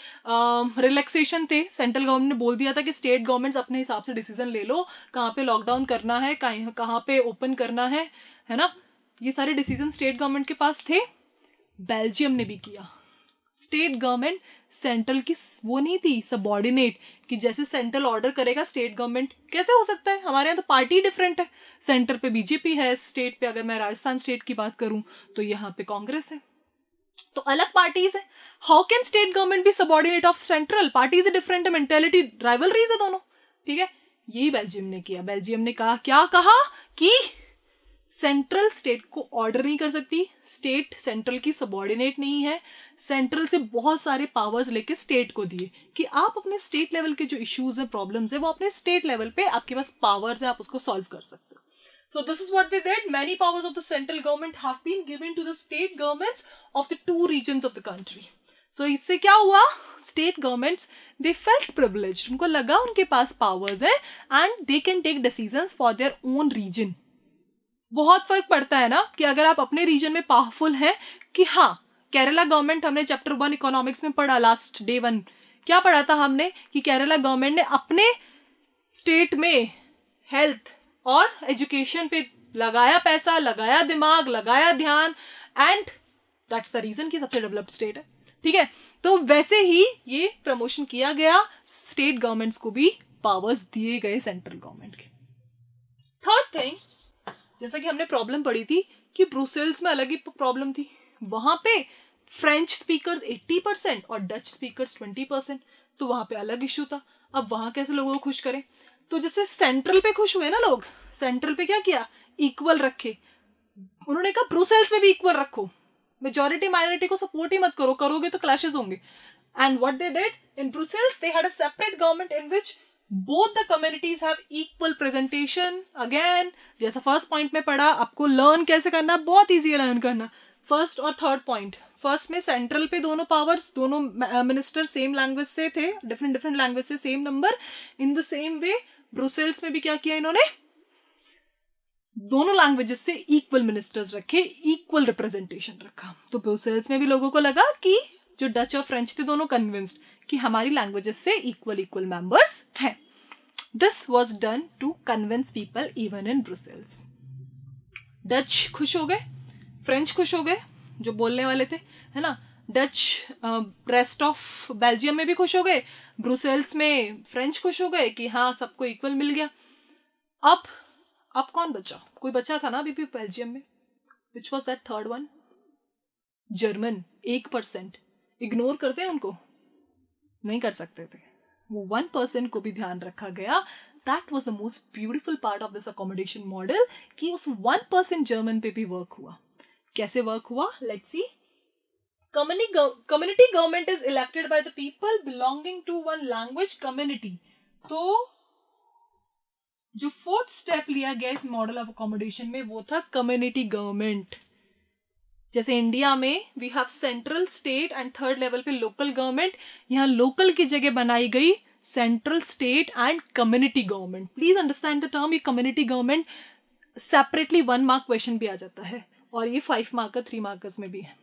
रिलैक्सेशन थे. सेंट्रल गवर्नमेंट ने बोल दिया था कि स्टेट गवर्नमेंट्स अपने हिसाब से डिसीजन ले लो, कहाँ पे लॉकडाउन करना है, कहाँ पे ओपन करना है ना. ये सारे डिसीजन स्टेट गवर्नमेंट के पास थे. बेल्जियम ने भी किया. स्टेट गवर्नमेंट सेंट्रल की वो नहीं थी सबॉर्डिनेट, कि जैसे सेंट्रल ऑर्डर करेगा स्टेट गवर्नमेंट, कैसे हो सकता है, हमारे यहाँ तो पार्टी डिफरेंट है. सेंटर पे बीजेपी है, स्टेट पे अगर मैं राजस्थान स्टेट की बात करूं तो यहाँ पे कांग्रेस है, तो अलग पार्टीज है. How can state government be subordinate of central? Parties different है, मेंटेलिटी, राइवलरीज है दोनों, ठीक है. यही बेल्जियम ने किया. बेल्जियम ने कहा, क्या कहा कि सेंट्रल स्टेट को ऑर्डर नहीं कर सकती, स्टेट सेंट्रल की सबॉर्डिनेट नहीं है. सेंट्रल से बहुत सारे पावर्स लेके स्टेट को दिए कि आप अपने स्टेट लेवल के जो इश्यूज हैं, प्रॉब्लम्स है, वो अपने स्टेट लेवल पे आपके पास पावर्स है, आप उसको सॉल्व कर सकते हो. So this is what they did. Many powers of the central government have been given to the state governments of the 2 regions of the country. So इससे क्या हुआ, state governments they felt privileged. उनको लगा उनके पास powers है and they can take decisions for their own region. बहुत फर्क पड़ता है ना कि अगर आप अपने रीजन में पावरफुल हैं, कि हाँ केरला गवर्नमेंट, हमने चैप्टर 1 इकोनॉमिक्स में पढ़ा, लास्ट डे 1 क्या पढ़ा था हमने, कि केरला गवर्नमेंट ने अपने स्टेट में हेल्थ और एजुकेशन पे लगाया पैसा, लगाया दिमाग, लगाया ध्यान, एंड दैट्स द रीजन कि सबसे डेवलप्ड स्टेट है, ठीक है. तो वैसे ही ये प्रमोशन किया गया, स्टेट गवर्नमेंट्स को भी पावर्स दिए गए सेंट्रल गवर्नमेंट के. थर्ड थिंग, जैसा कि हमने प्रॉब्लम पढ़ी थी कि ब्रुसेल्स में अलग ही प्रॉब्लम थी, वहां पे फ्रेंच स्पीकर्स 80% और डच स्पीकर्स 20%, तो वहां पे अलग इशू था। अब वहां कैसे लोगों को खुश करें? तो जैसे सेंट्रल पे खुश हुए ना लोग, सेंट्रल पे क्या किया, इक्वल रखे। उन्होंने कहा ब्रुसेल्स में भी इक्वल रखो, मेजॉरिटी माइनॉरिटी को सपोर्ट ही मत करो, करोगे तो क्लैशेस होंगे। And what they did in Brussels, they had a separate government in which both the communities have equal presentation. Again, जैसा फर्स्ट पॉइंट में पढ़ा, आपको लर्न कैसे करना, बहुत ईजी है लर्न करना। फर्स्ट और थर्ड पॉइंट, फर्स्ट में सेंट्रल पे दोनों पावर्स, दोनों मिनिस्टर सेम लैंग्वेज से थे, डिफरेंट लैंग्वेज से same number. In the same way Brussels में भी क्या किया इन्होंने, दोनों लैंग्वेजेस से इक्वल मिनिस्टर्स रखे, इक्वल रिप्रेजेंटेशन रखा। तो ब्रुसेल्स में भी लोगों को लगा कि जो डच और फ्रेंच थे दोनों कन्विंस्ड कि हमारी लैंग्वेजेस से इक्वल मेंबर्स हैं। This was done to convince people even in Brussels. Dutch खुश हो गए, फ्रेंच खुश हो गए जो बोलने वाले थे, है ना, डच रेस्ट ऑफ बेल्जियम में भी खुश हो गए, ब्रुसेल्स में फ्रेंच खुश हो गए कि हाँ सबको इक्वल मिल गया। अब कौन बचा? कोई बचा था ना अभी भी बेल्जियम में, which was that third one? German. 1%। Ignore करते हैं उनको? नहीं कर सकते थे। वो 1% को भी ध्यान रखा गया। That was the most beautiful part of this accommodation model कि उस 1% जर्मन पे भी वर्क हुआ। कैसे वर्क हुआ? Let's see. Community government is elected by the people belonging to one language community. तो जो फोर्थ स्टेप लिया गया इस मॉडल ऑफ अकोमोडेशन में वो था कम्युनिटी गवर्नमेंट। जैसे इंडिया में we have central, state and third level पे लोकल गवर्नमेंट, यहाँ लोकल की जगह बनाई गई central, state and community government. Please understand the term, ये community government separately 1 mark question भी आ जाता है और ये 5 मार्कर 3 मार्कर्स में भी है।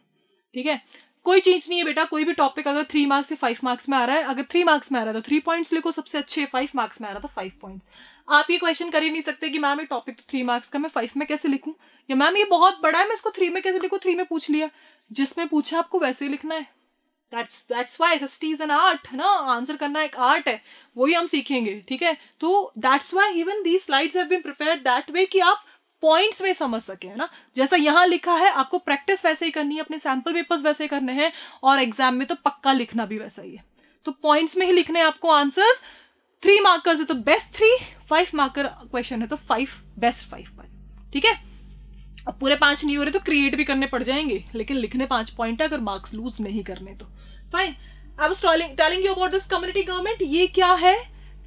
ठीक है, कोई चीज नहीं है बेटा, कोई भी टॉपिक अगर 3 मार्क्स से 5 मार्क्स में आ रहा है, अगर 3 मार्क्स में आ रहा है तो 3 पॉइंट्स लिखो सबसे अच्छे, 5 मार्क्स में आ रहा तो 5 पॉइंट्स। आप ये क्वेश्चन कर ही नहीं सकते कि मैम ये टॉपिक तो 3 मार्क्स का, मैं 5 में कैसे लिखूं, या मैम ये बहुत बड़ा है मैं इसको 3 में कैसे लिखूं, 3 में पूछ लिया, जिसमें पूछा आपको वैसे ही लिखना है। That's why SST is an art, है ना, आंसर करना एक आर्ट है, वही हम सीखेंगे। ठीक है, तो that's why even these slides have been prepared that way कि आप पॉइंट्स में समझ सके, है ना। जैसा यहाँ लिखा है आपको प्रैक्टिस वैसे ही करनी है, अपने सैंपल पेपर्स वैसे करने हैं और एग्जाम में तो पक्का लिखना भी वैसा ही है। तो पॉइंट्स में ही लिखने हैं आपको आंसर्स। 3 मार्कर्स है तो बेस्ट 3, 5 मार्कर क्वेश्चन है तो 5 बेस्ट 5 पर। ठीक है, अब पूरे 5 नहीं हो रहे तो क्रिएट भी करने पड़ जाएंगे, लेकिन लिखने 5 पॉइंट है अगर मार्क्स लूज नहीं करने तो। Fine, I was telling you about this community government. ये क्या है?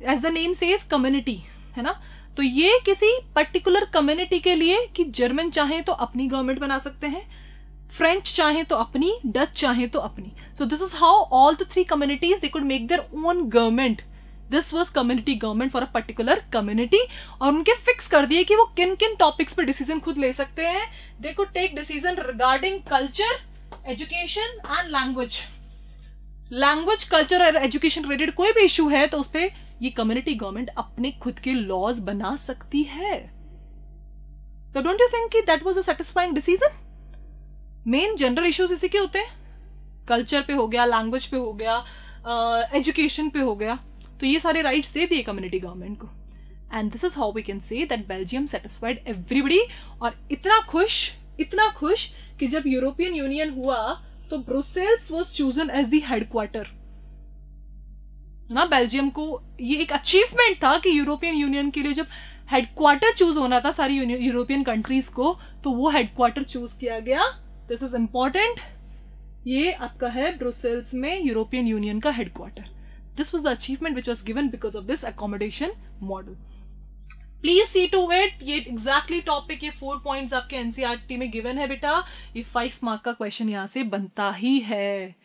As the name says community, है ना। तो ये किसी पर्टिकुलर कम्युनिटी के लिए कि जर्मन चाहे तो अपनी गवर्नमेंट बना सकते हैं, फ्रेंच चाहे तो अपनी, डच चाहे तो अपनी। सो this is how all the 3 communities they could make their own government. This was community government for a particular community. और उनके फिक्स कर दिए कि वो किन किन टॉपिक्स पे डिसीजन खुद ले सकते हैं। They could take decision regarding culture, education and language. Language, culture और एजुकेशन रिलेटेड कोई भी इशू है तो उस पर ये कम्युनिटी गवर्नमेंट अपने खुद के लॉज बना सकती है। तो don't you think that was a satisfying decision? Main general issues इसी के होते हैं, कल्चर पे हो गया, लैंग्वेज पे हो गया, एजुकेशन पे हो गया, तो ये सारे राइट्स दे दिए कम्युनिटी गवर्नमेंट को। And this is how we can say that Belgium satisfied everybody. और इतना खुश कि जब यूरोपियन यूनियन हुआ तो Brussels was chosen as the headquarter ना। बेल्जियम को ये एक अचीवमेंट था कि यूरोपियन यूनियन के लिए जब हेडक्वार्टर चूज होना था सारी यूरोपियन कंट्रीज को, तो वो हेडक्वार्टर चूज किया गया। दिस इज इंपॉर्टेंट, ये आपका है ब्रुसेल्स में यूरोपियन यूनियन का headquarter. This was the achievement which was given because of this accommodation model. Please see to it, ये एग्जैक्टली टॉपिक, ये 4 पॉइंट्स आपके एनसीईआरटी में गिवन है बेटा। ये 5 मार्क का क्वेश्चन यहां से बनता ही है।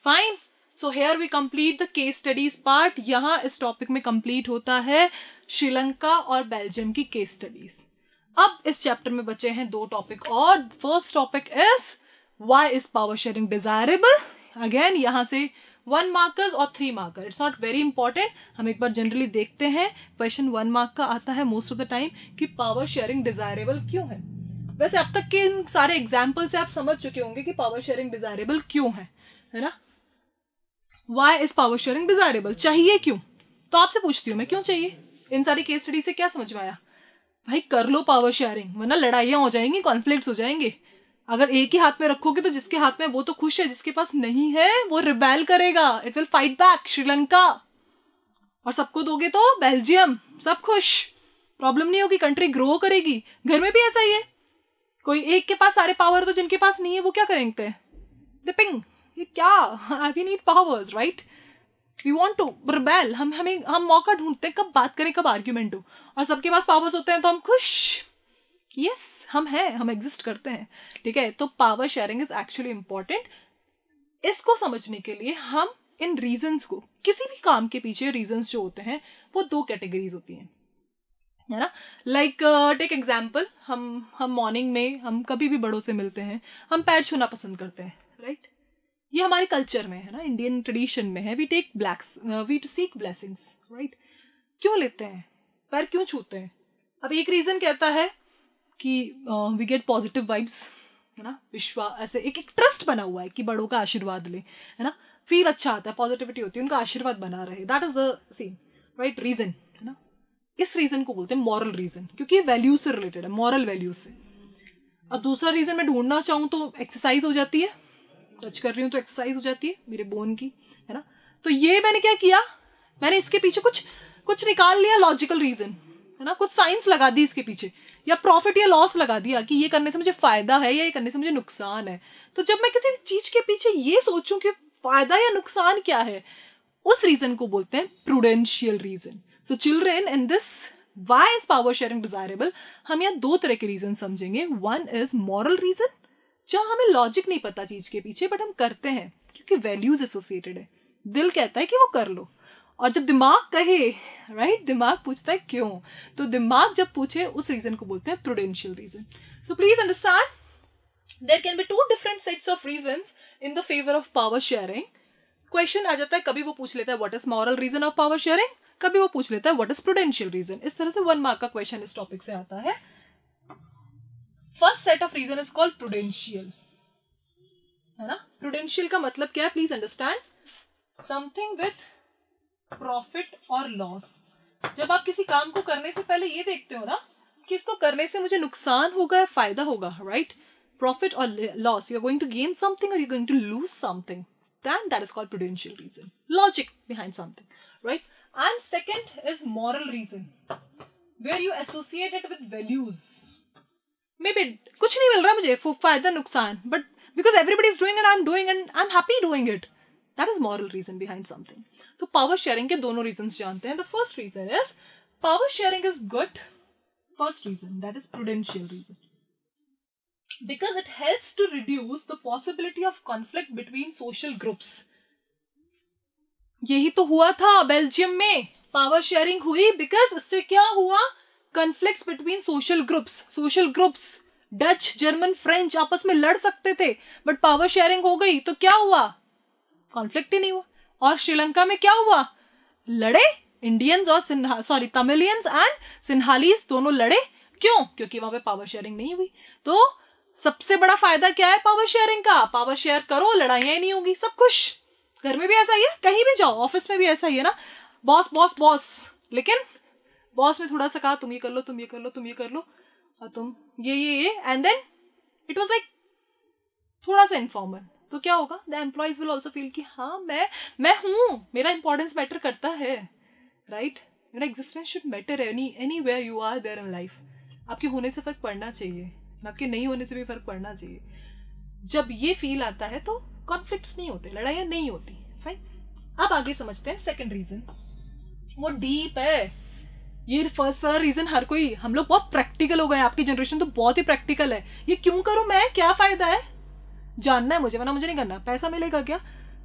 Fine, so here we complete the case studies part. यहां इस टॉपिक में कंप्लीट होता है श्रीलंका और बेल्जियम की केस स्टडीज। अब इस चैप्टर में बचे हैं 2 टॉपिक और। First topic is why is power sharing desirable. Again यहां से 1 मार्कर्स और 3 marker, it's not very important. हम एक बार जनरली देखते हैं, क्वेश्चन 1 मार्क का आता है मोस्ट ऑफ द टाइम कि पावर शेयरिंग डिजायरेबल क्यों है। वैसे अब तक के इन सारे एग्जाम्पल से आप समझ चुके होंगे कि पावर शेयरिंग डिजायरेबल क्यों है ना। Why is power sharing desirable, चाहिए क्यों? तो आपसे पूछती हूँ मैं, क्यों चाहिए? इन सारी केस स्टडी से क्या समझ में आया? भाई कर लो पावर शेयरिंग, वरना लड़ाइयां हो जाएंगी, कॉन्फ्लिक्ट्स हो जाएंगे। अगर एक ही हाथ में रखोगे तो जिसके हाथ में वो तो खुश है, जिसके पास नहीं है वो रिबेल करेगा, it will fight back, Sri Lanka. और सबको दोगे तो बेल्जियम, सब खुश, प्रॉब्लम नहीं होगी, कंट्री ग्रो करेगी। घर में भी ऐसा ही है, कोई एक के पास सारे पावर तो जिनके पास नहीं है वो क्या करेंगे, दिपिंग, ये क्या, we need powers, right? We want to rebel, हम मौका ढूंढते हैं कब बात करें, कब आर्ग्यूमेंट हो, और सबके पास पावर्स होते हैं तो हम खुश, यस हम हैं, हम एग्जिस्ट करते हैं, ठीक है? तो power sharing is actually important. इसको समझने के लिए हम इन रीजंस को, किसी भी काम के पीछे रीजंस जो होते हैं वो दो कैटेगरीज होती हैं, है ना? लाइक टेक एग्जाम्पल, हम मॉर्निंग में हम कभी भी बड़ों से मिलते हैं, हम पैर छूना पसंद करते हैं, राइट? ये हमारे कल्चर में है ना, इंडियन ट्रेडिशन में है, वी सीक ब्लेसिंग्स, राइट? क्यों लेते हैं पैर, क्यों छूते हैं? अब एक रीजन कहता है कि वी गेट पॉजिटिव वाइब्स, है ना, विश्वास, ऐसे एक ट्रस्ट बना हुआ है कि बड़ों का आशीर्वाद ले, है ना, फील अच्छा आता है, पॉजिटिविटी होती है, उनका आशीर्वाद बना रहे, that is the scene, right, reason, है ना? इस रीजन को बोलते हैं मॉरल रीजन, क्योंकि वैल्यूज से रिलेटेड है, मॉरल वैल्यूज से। अब दूसरा रीजन मैं ढूंढना चाहूँ तो एक्सरसाइज हो जाती है, टच कर रही हूँ तो एक्सरसाइज हो जाती है मेरे बोन की, है ना? तो ये मैंने क्या किया, मैंने इसके पीछे कुछ निकाल लिया, लॉजिकल रीजन, है ना, कुछ साइंस लगा दी इसके पीछे, या प्रॉफिट या लॉस लगा दिया कि ये करने से मुझे फायदा है या ये करने से मुझे नुकसान है। तो जब मैं किसी चीज के पीछे ये सोचूं कि फायदा या नुकसान क्या है, उस रीजन को बोलते हैं prudential reason. So children, in this why is power sharing desirable, हम यहाँ दो तरह के रीजन समझेंगे। वन इज मॉरल रीजन, जहां हमें लॉजिक नहीं पता चीज के पीछे, बट हम करते हैं क्योंकि वैल्यूज एसोसिएटेड है, दिल कहता है कि वो कर लो, और जब दिमाग कहे, राइट, दिमाग पूछता है क्यों, तो दिमाग जब पूछे उस रीजन को बोलते हैं prudential reason. So please understand there can be two different sets of reasons in the favour of power sharing. Question आ जाता है, कभी वो पूछ लेता है what is moral reason of power sharing, कभी वो पूछ लेता है व्हाट इज प्रूडेंशियल रीजन। इस तरह से 1 मार्क का क्वेश्चन इस टॉपिक से आता है। First set of reason is called prudential, है ना? प्रूडेंशियल का मतलब क्या है, please understand, something with profit और लॉस। जब आप किसी काम को करने से पहले ये देखते हो ना कि इसको करने से मुझे नुकसान होगा या फायदा होगा, राइट? प्रॉफिट और loss, you are going to gain something और you are going to lose something, then that is called prudential reason, logic behind something, right? And second is moral reason, where you associate it with values. Maybe कुछ नहीं मिल रहा मुझे, फायदा नुकसान, but because everybody is doing and I'm doing and I'm happy doing it, that is moral reason behind something. तो power sharing के दोनों reasons जानते हैं। The first reason is power sharing is good. First reason, that is prudential reason, because it helps to reduce the possibility of conflict between social groups. यही तो हुआ था बेल्जियम में, पावर शेयरिंग हुई बिकॉज उससे क्या हुआ, conflicts between social groups, Dutch, German, French आपस में लड़ सकते थे, बट पावर शेयरिंग हो गई तो क्या हुआ, कॉन्फ्लिक्ट ही नहीं हुआ। और श्रीलंका में क्या हुआ, लड़े इंडियंस और तमिलियंस एंड सिन्हालीज दोनों लड़े, क्यों, क्योंकि वहां पे पावर शेयरिंग नहीं हुई। तो सबसे बड़ा फायदा क्या है पावर शेयरिंग का, पावर शेयर करो, लड़ाइयां ही नहीं होगी, सब खुश। घर में भी ऐसा ही है, कहीं भी जाओ, ऑफिस में भी ऐसा ही है ना, बॉस बॉस बॉस, लेकिन बॉस ने थोड़ा सा कहा तुम ये कर लो, तुम ये कर लो, तुम ये कर लो, और तुम ये, and then it was like थोड़ा सा इनफॉर्मल, तो क्या होगा, the employees will also feel कि हाँ मैं हूं, मेरा इंपॉर्टेंस मैटर करता है, राइट? मेरा existence should matter anywhere you are there in life. आपके होने से फर्क पड़ना चाहिए, आपके नहीं होने से भी फर्क पड़ना चाहिए। जब ये फील आता है तो कॉन्फ्लिक्ट्स नहीं होते, लड़ाइयां नहीं होती, फाइन। अब आगे समझते हैं सेकंड रीजन, वो डीप है। ये फर्स्ट वाला रीजन हर कोई, हम लोग बहुत प्रैक्टिकल हो गए, आपकी जनरेशन तो बहुत ही प्रैक्टिकल है। ये क्यों करूं मैं, क्या फायदा है, जानना है मुझे, वरना मुझे नहीं करना, पैसा मिलेगा क्या,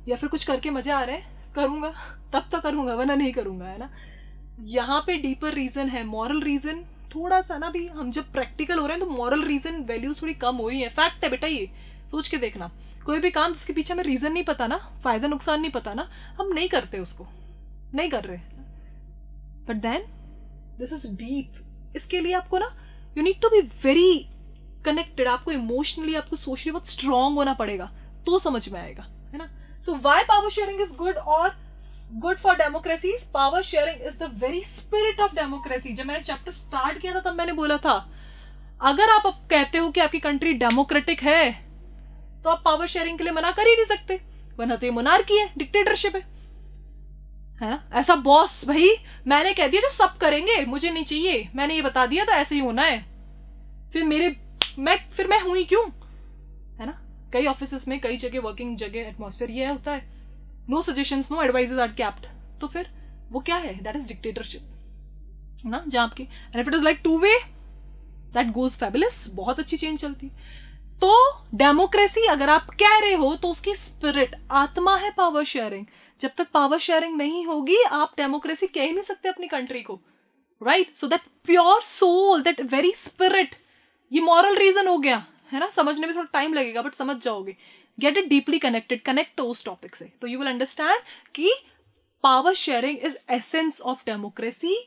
या फिर कुछ करके मजे आ रहे हैं, करूंगा तब तो करूंगा, वरना नहीं करूंगा, है ना? यहाँ पे डीपर रीजन है, मॉरल रीजन। थोड़ा सा ना भी हम जब प्रैक्टिकल हो रहे हैं तो मॉरल रीजन वैल्यूज थोड़ी कम हो रही है, फैक्ट है बेटा, ये सोच के देखना। कोई भी काम जिसके पीछे हमें रीजन नहीं पता ना, फायदा नुकसान नहीं पता ना, हम नहीं करते, उसको नहीं कर रहे। But then this is deep. इसके लिए आपको ना, you need to be very connected, आपको इमोशनली, आपको सोशली बहुत स्ट्रांग होना पड़ेगा, तो समझ में आएगा, है ना? So why power sharing is good और good for democracy, power sharing is the very spirit of democracy. जब मैंने चैप्टर स्टार्ट किया था तब मैंने बोला था अगर आप अब कहते हो कि आपकी कंट्री डेमोक्रेटिक है तो आप पावर शेयरिंग के लिए मना कर ही नहीं सकते, वरना तो ये मोनार्की है, डिक्टेटरशिप है ना. ऐसा बॉस, भाई मैंने कह दिया तो सब करेंगे, मुझे नहीं चाहिए, मैंने ये बता दिया तो ऐसे ही होना है, फिर मैं हुई क्यों, है ना. कई ऑफिसेस में, कई जगह, वर्किंग जगह एटमॉस्फेयर ये होता है, no suggestions, no advices are kept. तो फिर वो क्या है, दैट इज डिक्टेटरशिप ना, जहां आपकी. And if it is like two way, that goes fabulous, बहुत अच्छी चेंज चलती है. तो डेमोक्रेसी अगर आप कह रहे हो तो उसकी स्पिरिट, आत्मा है पावर शेयरिंग. जब तक पावर शेयरिंग नहीं होगी आप डेमोक्रेसी कह ही नहीं सकते अपनी कंट्री को, right. So that pure soul, that very spirit, ये मॉरल रीजन हो गया, है ना. समझने में थोड़ा टाइम लगेगा बट समझ जाओगे. Get it deeply connected, connect उस टॉपिक से, तो यू विल अंडरस्टैंड कि power sharing is essence of democracy.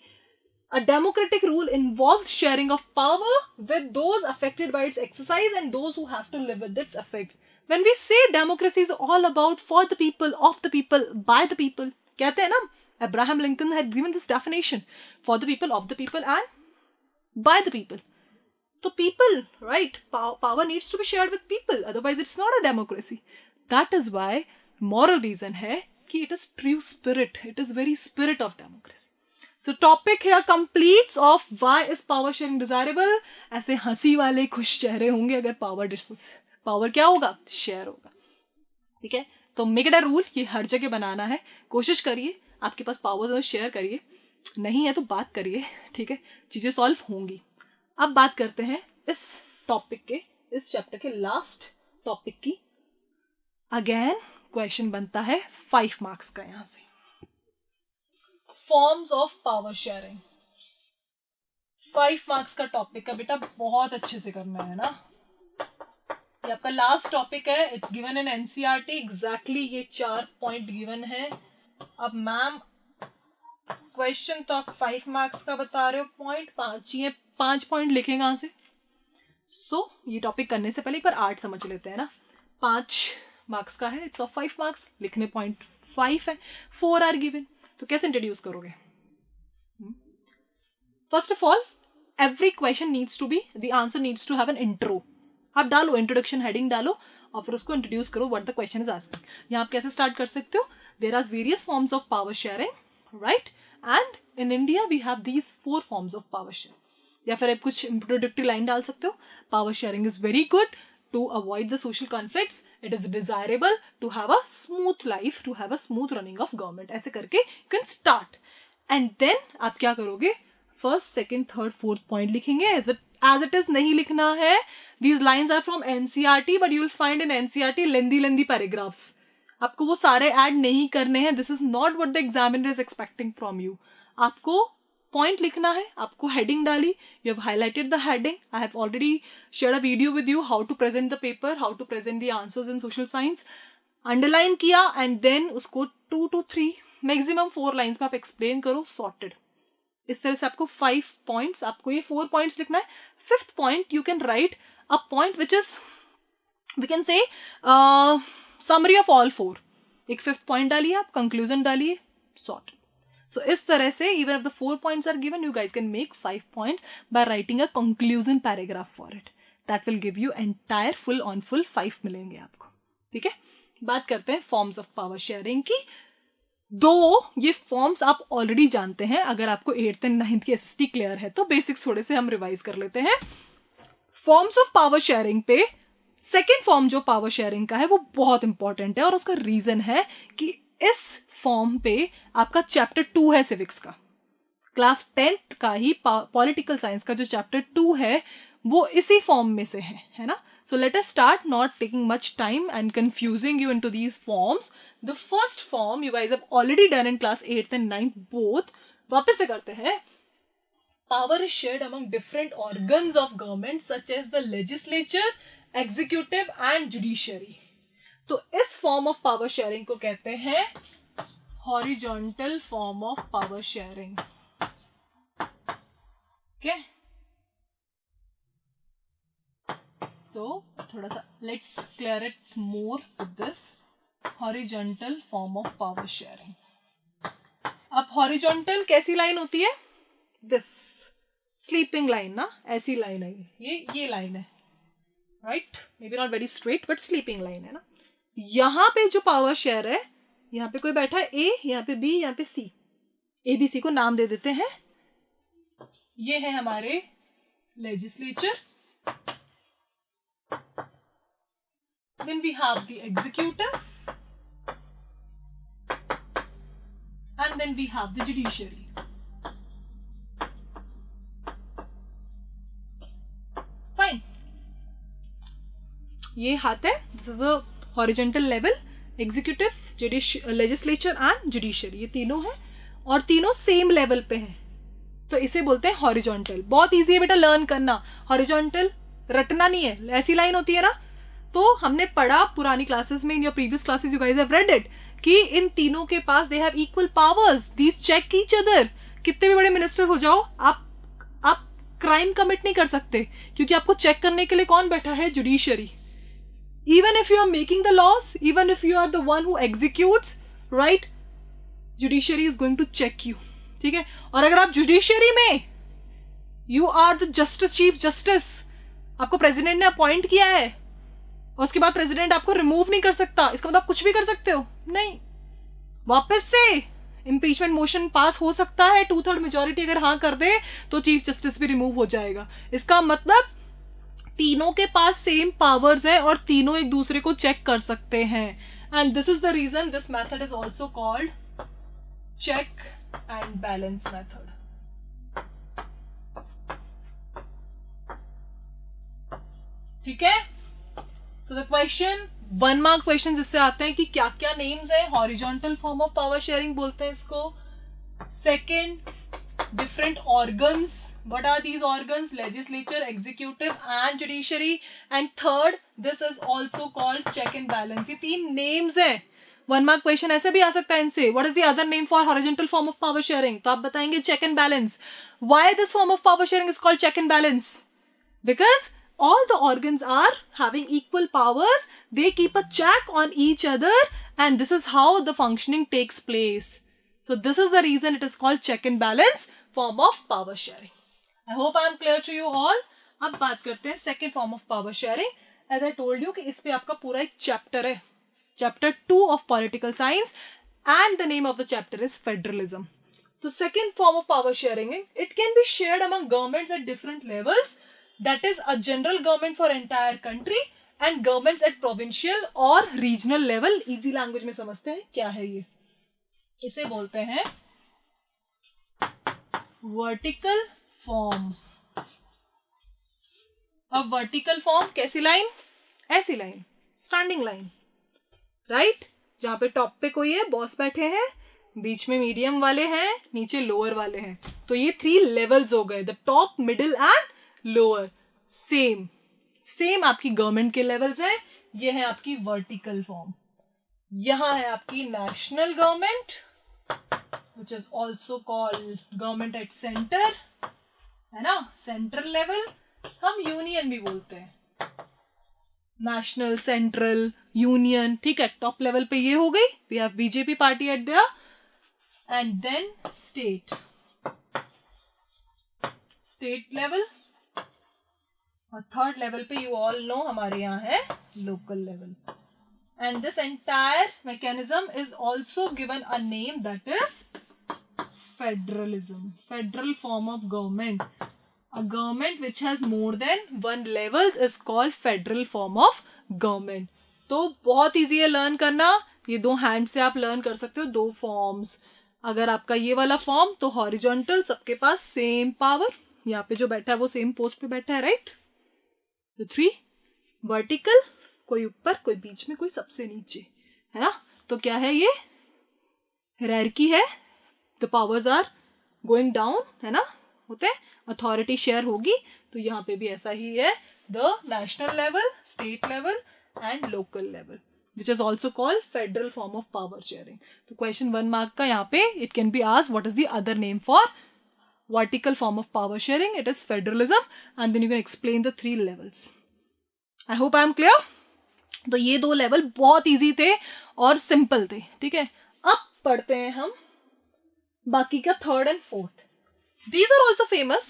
A democratic rule involves sharing of power with those affected by its exercise and those who have to live with its effects. When we say democracy is all about for the people, of the people, by the people, कहते हैं ना, Abraham Lincoln had given this definition, for the people, of the people and by the people. So people, right, power needs to be shared with people, otherwise it's not a democracy. That is why moral reason है कि it is true spirit, it is very spirit of democracy. So topic here completes of why is power sharing desirable. ऐसे हंसी वाले खुश चेहरे होंगे अगर पावर क्या होगा, शेयर होगा. ठीक है, तो मेक इट अ रूल, ये हर जगह बनाना है. कोशिश करिए, आपके पास पावर है शेयर करिए, नहीं है तो बात करिए. ठीक है, चीजें सॉल्व होंगी. अब बात करते हैं इस टॉपिक के, इस चैप्टर के लास्ट टॉपिक की. अगेन क्वेश्चन बनता है 5 मार्क्स का यहां से. Forms of power sharing, 5 marks का टॉपिक है बेटा, बहुत अच्छे से करना है ना. ये आपका लास्ट टॉपिक है. It's given in NCERT exactly, ये 4 पॉइंट गिवन है. अब मैम क्वेश्चन तो आप 5 मार्क्स का बता रहे हो, पॉइंट 5 ही है, 5 पॉइंट लिखेंगे कहां से. सो ये टॉपिक करने से पहले एक बार 8 समझ लेते हैं ना. 5 मार्क्स का है, इट्स ऑफ 5 मार्क्स, लिखने पॉइंट 5 है, 4 आर गिवन. तो कैसे इंट्रोड्यूस करोगे? First of all, every question needs to be, the answer needs to have an intro. आप डालो इंट्रोडक्शन हेडिंग डालो और फिर उसको इंट्रोड्यूस करो what the question is asking. यहाँ आप कैसे स्टार्ट कर सकते हो, there are various forms of power sharing, right, and in India we have these 4 forms of power sharing. या फिर आप कुछ इंट्रोडक्टरी लाइन डाल सकते हो, power sharing is very good to avoid the social conflicts, it is desirable to have a smooth life, to have a smooth running of government. ऐसे करके you can start, and then आप क्या करोगे, first, second, third, fourth point लिखेंगे. as it is नहीं लिखना है. These lines are from NCERT, but you will find in NCERT lengthy paragraphs. आपको वो सारे ऐड नहीं करने हैं. This is not what the examiner is expecting from you. आपको पॉइंट लिखना है, आपको हेडिंग डाली, you have highlighted the heading. I have already share a video with you how to present the paper, how to present the answers in social science. Underline किया एंड देन उसको 2 to 3 मैक्सिमम 4 लाइन्स में आप एक्सप्लेन करो, सॉर्टेड. इस तरह से आपको 5 पॉइंट्स, आपको ये 4 पॉइंट्स लिखना है. 5th point you can write a point which is, we can say summary of all 4. एक 5th पॉइंट डालिए, आप कंक्लूजन डालिए, सॉर्टेड. So इस तरह से even if the 4 points are given, you guys can make 5 points by writing a conclusion paragraph for it. That will give you entire full on full 5 मिलेंगे आपको. ठीक है, बात करते हैं फॉर्म्स ऑफ पावर शेयरिंग की. 2 ये फॉर्म्स आप ऑलरेडी जानते हैं. अगर आपको 8th and 9th की SST क्लियर है तो बेसिक्स थोड़े से हम रिवाइज कर लेते हैं. फॉर्म्स ऑफ पावर शेयरिंग पे सेकेंड फॉर्म जो पावर शेयरिंग का है वो बहुत इंपॉर्टेंट है, और उसका रीजन है कि इस फॉर्म पे आपका चैप्टर 2 है सिविक्स का. क्लास 10th का ही पॉलिटिकल साइंस का जो चैप्टर 2 है वो इसी फॉर्म में से है ना. So let us start, not taking much time and confusing you into these forms. The first form you guys have already done in class 8th and 9th both. वापस से करते हैं. Power is shared among different organs of government such as the legislature, executive and judiciary. तो इस फॉर्म ऑफ पावर शेयरिंग को कहते हैं horizontal form of power sharing. Okay, तो थोड़ा सा let's clear it more with this horizontal form of power sharing. अब हॉरिजॉन्टल कैसी लाइन होती है? दिस स्लीपिंग लाइन ना, ऐसी लाइन है ये लाइन है, right? May be not very straight but sleeping line है ना। यहाँ पे जो पावर शेयर है, यहाँ पे कोई बैठा है ए, यहाँ पे बी, यहाँ पे सी, ए बी सी को नाम दे देते हैं। ये है हमारे legislature, then we have the executive, and then we have the judiciary. Fine. ये हाथ है, this is the horizontal level, executive, legislature and judiciary, ये तीनों हैं और तीनों सेम लेवल पे हैं, तो इसे बोलते हैं हॉरिजॉन्टल। बहुत इजी है बेटा लर्न करना, हॉरिजॉन्टल रटना नहीं है, ऐसी लाइन होती है ना। तो हमने पढ़ा पुरानी क्लासेस में, in your previous classes you guys have read it, कि इन तीनों के पास they have equal powers, these check each other. कितने भी बड़े मिनिस्टर हो जाओ, आप क्राइम कमिट नहीं कर सकते, क्योंकि आपको चेक करने के लिए कौन बैठा है? Judiciary. Even if you are making the laws, even if you are the one who executes, right, judiciary is going to check you, ठीक है। और अगर आप जुडिशरी में you are the justice, chief justice, आपको प्रेसिडेंट ने अपॉइंट किया है और उसके बाद प्रेसिडेंट आपको रिमूव नहीं कर सकता, इसका मतलब आप कुछ भी कर सकते हो नहीं, वापस से इम्पीचमेंट मोशन पास हो सकता है, 2/3 मेजोरिटी अगर हाँ कर दे तो चीफ जस्टिस भी रिमूव हो जाएगा। इसका मतलब तीनों के पास सेम पावर्स है और तीनों एक दूसरे को चेक कर सकते हैं। And this is the reason this method is also called check and balance method. ठीक है, so the question 1 mark question जिससे आते हैं कि क्या क्या नेम्स है, horizontal form of power sharing बोलते हैं इसको। Second, different organs, what are these organs? Legislature, executive and judiciary. And third, this is also called check and balance. ये 3 names है। 1 mark question ऐसे भी आ सकता है इनसे, what is the other name for horizontal form of power sharing? तो आप बताएंगे check and balance. Why this form of power sharing is called check and balance? Because all the organs are having equal powers, they keep a check on each other, and this is how the functioning takes place. So this is the reason it is called check and balance form of power sharing. I hope I am clear to you all. अब बात करते हैं second form of power sharing. As I told you कि इस पे आपका पूरा एक chapter है, chapter 2 of political science, and the name of the chapter is federalism. So second form of power sharing, it can be shared among governments at different levels. That is a general government for entire country and governments at provincial और regional level. Easy language में समझते हैं क्या है ये। इसे बोलते हैं vertical फॉर्म। अब वर्टिकल फॉर्म कैसी लाइन? ऐसी लाइन, स्टैंडिंग लाइन, राइट, जहां पे टॉप पे कोई है, बॉस बैठे हैं, बीच में मीडियम वाले हैं, नीचे लोअर वाले हैं। तो ये 3 लेवल्स हो गए, the top, middle and lower. Same same आपकी गवर्नमेंट के लेवल्स हैं। ये है आपकी वर्टिकल फॉर्म। यहां है आपकी national government, which is also called government at centre, है ना, सेंट्रल लेवल। हम यूनियन भी बोलते हैं, नेशनल, सेंट्रल, यूनियन, ठीक है। टॉप लेवल पे ये हो गई, we have BJP party at there, and then state, state level, और थर्ड लेवल पे यू ऑल नो हमारे यहाँ है local level. And this entire mechanism is also given a name, that is federalism, federal form of government. A government which has more than 1 levels is called federal form of government. तो बहुत इजी है लर्न करना, ये 2 हैंड से आप लर्न कर सकते हो 2 फॉर्म्स। अगर आपका ये वाला फॉर्म तो हॉरिजॉन्टल, सबके पास सेम पावर, यहाँ पे जो बैठा है वो सेम पोस्ट पे बैठा है, राइट। तो 3 वर्टिकल, कोई ऊपर, कोई बीच में, कोई सबसे नीचे, है ना। तो क्या है ये? हायरार्की है, the powers are going down, है ना, होते हैं, अथॉरिटी शेयर होगी। तो यहाँ पे भी ऐसा ही है, the national level, state level and local level, which is also called federal form of power sharing. तो question 1 mark का यहाँ पे it can be asked what is the other name for vertical form of power sharing? It is federalism, and then you can explain the 3 levels. I hope I am clear. तो ये 2 लेवल बहुत इजी थे और सिंपल थे, ठीक है। अब पढ़ते हैं हम बाकी का third and fourth, these are also famous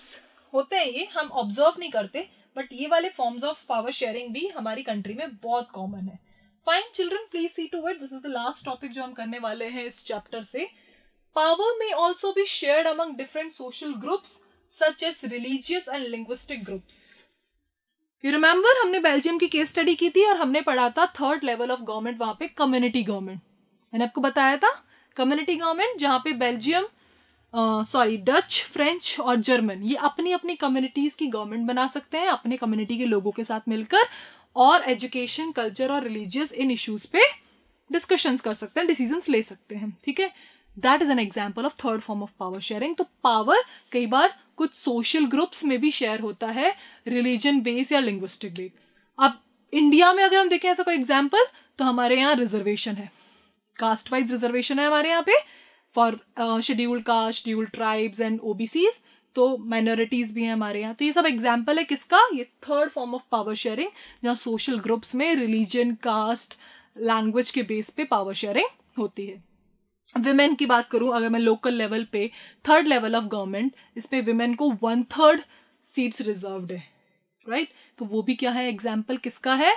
होते हैं, ये हम ऑब्जर्व नहीं करते, बट ये वाले फॉर्म्स ऑफ पावर शेयरिंग भी हमारी कंट्री में बहुत कॉमन है. Fine children, please see to it. This is the last topic जो हम करने वाले हैं इस चैप्टर से. Power may also be shared among different social groups such as religious and linguistic groups. You remember हमने बेल्जियम की केस स्टडी की थी और हमने पढ़ा था थर्ड लेवल ऑफ गवर्नमेंट, वहां पे कम्युनिटी गवर्नमेंट. मैंने आपको बताया था कम्युनिटी गवर्नमेंट, जहां पे बेल्जियम, डच, फ्रेंच और जर्मन ये अपनी अपनी कम्युनिटीज की गवर्नमेंट बना सकते हैं अपने कम्युनिटी के लोगों के साथ मिलकर, और एजुकेशन, कल्चर और रिलीजियस इन इश्यूज पे डिस्कशंस कर सकते हैं, डिसीजंस ले सकते हैं. ठीक है, that is an example of third form of power sharing. तो पावर कई बार कुछ सोशल ग्रुप्स में भी शेयर होता है, रिलीजन बेस या लिंग्विस्टिक बेस. अब इंडिया में अगर हम देखें ऐसा कोई एग्जाम्पल, तो हमारे यहाँ रिजर्वेशन है, कास्ट वाइज रिजर्वेशन है हमारे यहाँ पे for scheduled caste, scheduled tribes and OBCs. तो माइनॉरिटीज भी हैं हमारे यहाँ. तो ये सब एग्जाम्पल है किसका, ये third form of power sharing, जहाँ सोशल ग्रुप्स में रिलीजन, कास्ट, लैंग्वेज के बेस पे पावर शेयरिंग होती है. विमेन की बात करूं, अगर मैं लोकल लेवल पे, थर्ड लेवल ऑफ गवर्नमेंट, इस पे विमेन को 1/3 सीट्स रिजर्व्ड है, राइट. तो वो भी क्या है, एग्जाम्पल किसका है,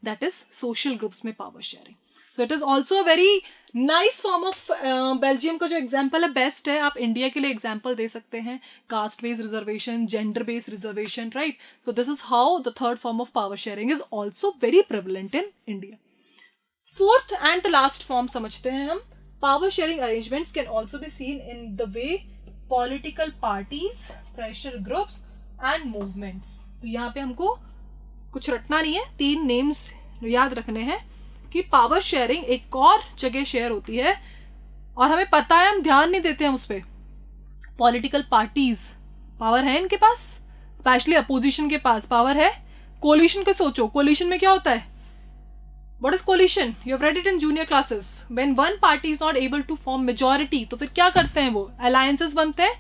दैट इज सोशल ग्रुप्स में पावर शेयरिंग. तो it is also very nice form of, Belgium का जो एग्जाम्पल है बेस्ट है. आप इंडिया के लिए एग्जाम्पल दे सकते हैं, caste based reservation, gender based reservation, right. तो this is how the third form of power sharing is also very prevalent in India. Fourth and the last form समझते हैं हम. Power sharing arrangements can also be seen in the way political parties, pressure groups and movements. तो यहाँ पे हमको कुछ रटना नहीं है, 3 नेम्स याद रखने हैं कि पावर शेयरिंग एक और जगह शेयर होती है और हमें पता है, हम ध्यान नहीं देते हैं उस पर. पॉलिटिकल पार्टीज पावर है इनके पास, स्पेशली अपोजिशन के पास पावर है. कोलिशन को सोचो, कोलिशन में क्या होता है, What is coalition? You have read it in junior classes. When one party is not able to form majority, तो फिर क्या करते हैं वो, alliances बनते हैं.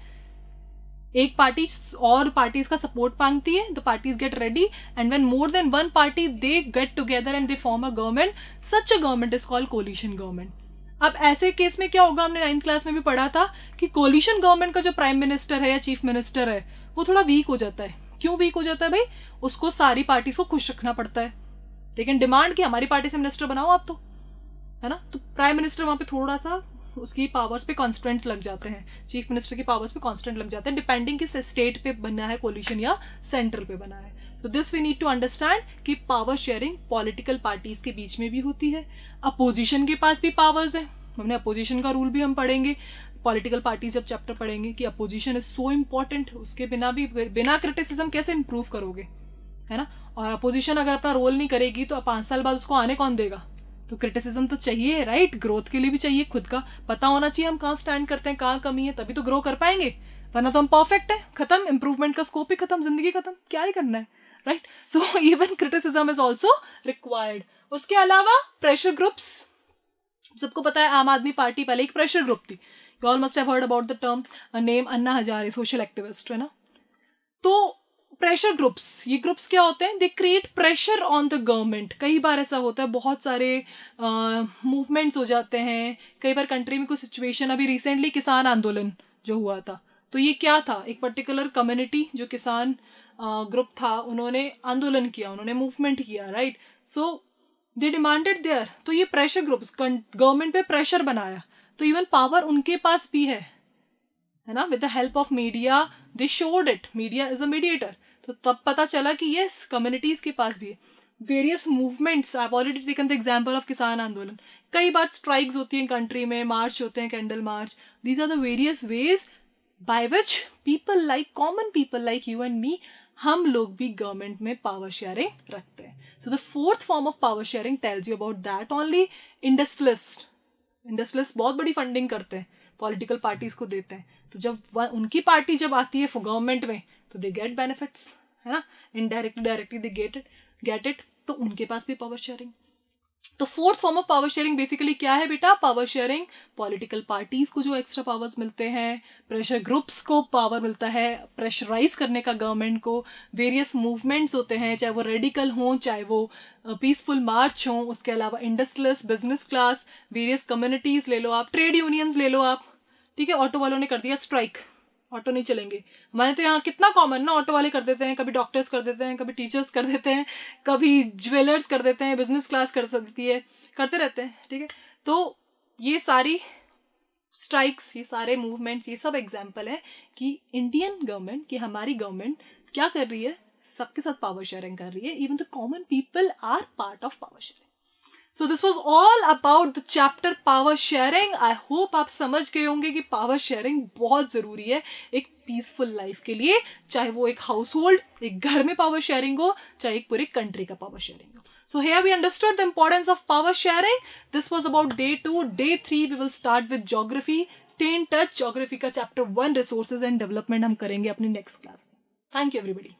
एक पार्टी और पार्टीज का सपोर्ट मांगती है, the parties get ready, and when more than one party they get together and they form a government, such a government is called coalition government. अब ऐसे केस में क्या होगा, हमने 9th क्लास में भी पढ़ा था कि कोलिशन गवर्नमेंट का जो प्राइम मिनिस्टर है या चीफ मिनिस्टर है वो थोड़ा वीक हो जाता है. क्यों वीक हो जाता है भाई, उसको सारी पार्टीज को खुश रखना पड़ता है. लेकिन डिमांड की हमारी पार्टी से मिनिस्टर बनाओ आप, तो है ना, तो प्राइम मिनिस्टर वहां पे थोड़ा सा उसकी पावर्स पे कॉन्स्टेंट लग जाते हैं, चीफ मिनिस्टर की पावर्स पे कॉन्स्टेंट लग जाते हैं, डिपेंडिंग किस स्टेट पे बना है कोलिशन या सेंट्रल पे बना है. तो this we need to understand कि पावर शेयरिंग पॉलिटिकल पार्टीज के बीच में भी होती है, अपोजिशन के पास भी पावर्स है. हमने अपोजिशन का रूल भी हम पढ़ेंगे, पॉलिटिकल पार्टीज जब चैप्टर पढ़ेंगे कि अपोजिशन इज सो इम्पोर्टेंट, उसके बिना भी, बिना क्रिटिसिज्म कैसे इंप्रूव करोगे, है ना. और अपोजिशन अगर अपना रोल नहीं करेगी तो 5 साल बाद उसको आने कौन देगा. तो क्रिटिसिज्म तो चाहिए, राइट. ग्रोथ के लिए भी चाहिए, खुद का पता होना चाहिए हम कहाँ स्टैंड करते हैं, कहाँ कमी है, तभी तो ग्रो कर पाएंगे. वरना तो हम परफेक्ट है, खत्म, इंप्रूवमेंट का स्कोप ही खत्म, जिंदगी खत्म, क्या ही करना है, right. So even criticism is also required. उसके अलावा प्रेशर ग्रुप्स, सबको पता है आम आदमी पार्टी पहले एक प्रेशर ग्रुप थी. You all must have heard about the term name Anna Hazare, social activist, है ना. तो प्रेशर ग्रुप्स, ये ग्रुप्स क्या होते हैं, they create pressure on the government. कई बार ऐसा होता है, बहुत सारे मूवमेंट्स हो जाते हैं कई बार कंट्री में. कुछ सिचुएशन, अभी रिसेंटली किसान आंदोलन जो हुआ था, तो ये क्या था, एक पर्टिकुलर कम्युनिटी जो किसान ग्रुप था, उन्होंने आंदोलन किया, उन्होंने मूवमेंट किया, right. So they demanded there. तो ये प्रेशर ग्रुप्स गवर्नमेंट पे प्रेशर बनाया. तो इवन पावर उनके पास भी है ना. With the help of media they showed it, media is a mediator. तो तब पता चला कि यस, कम्युनिटीज के पास भी है. Various movements, I have already taken the example of किसान आंदोलन. कई बार स्ट्राइक्स होती हैं कंट्री में, मार्च होते हैं, candle march. These are the various ways by which people like, common people like you and me, हम लोग भी गवर्नमेंट में पावर शेयरिंग रखते हैं. So the fourth form of power sharing tells you about that only. Industrialist, industrialist बहुत बड़ी फंडिंग करते हैं, पॉलिटिकल पार्टीज को देते हैं. तो जब उनकी पार्टी जब आती है गवर्नमेंट में, तो दे गेट बेनिफिट्स, है ना, indirectly directly they get it. तो उनके पास भी पावर शेयरिंग. तो fourth form of power sharing basically क्या है बेटा, पावर शेयरिंग पॉलिटिकल पार्टीज को जो एक्स्ट्रा पावर्स मिलते हैं, प्रेशर ग्रुप्स को पावर मिलता है प्रेशराइज करने का गवर्नमेंट को, वेरियस मूवमेंट्स होते हैं, चाहे वो रेडिकल हों, चाहे वो पीसफुल मार्च हों. उसके अलावा industrialist, business class, various communities ले लो आप, ट्रेड यूनियंस ले लो आप, ठीक है, ऑटो वालों ने कर दिया स्ट्राइक, ऑटो नहीं चलेंगे। हमारे तो यहाँ कितना कॉमन ना, ऑटो वाले कर देते हैं, कभी डॉक्टर्स कर देते हैं, कभी टीचर्स कर देते हैं, कभी ज्वेलर्स कर देते हैं, बिजनेस क्लास कर सकती है, करते रहते हैं। ठीक है, तो ये सारी स्ट्राइक्स, ये सारे मूवमेंट, ये सब एग्जाम्पल है कि इंडियन गवर्नमेंट, कि हमारी गवर्नमेंट क्या कर रही है, सबके साथ पावर शेयरिंग कर रही है। Even the common people are part of power sharing. So this was all about the chapter power sharing. I hope आप समझ गए होंगे कि पावर शेयरिंग बहुत जरूरी है एक पीसफुल लाइफ के लिए, चाहे वो एक हाउस होल्ड, एक घर में पावर शेयरिंग हो, चाहे एक पूरी कंट्री का पावर शेयरिंग हो। So here we understood the importance of power sharing. This was about day 2. Day 3 we will start with geography. Stay in touch. Geography का chapter 1 resources and development हम करेंगे अपनी next class. Thank you everybody.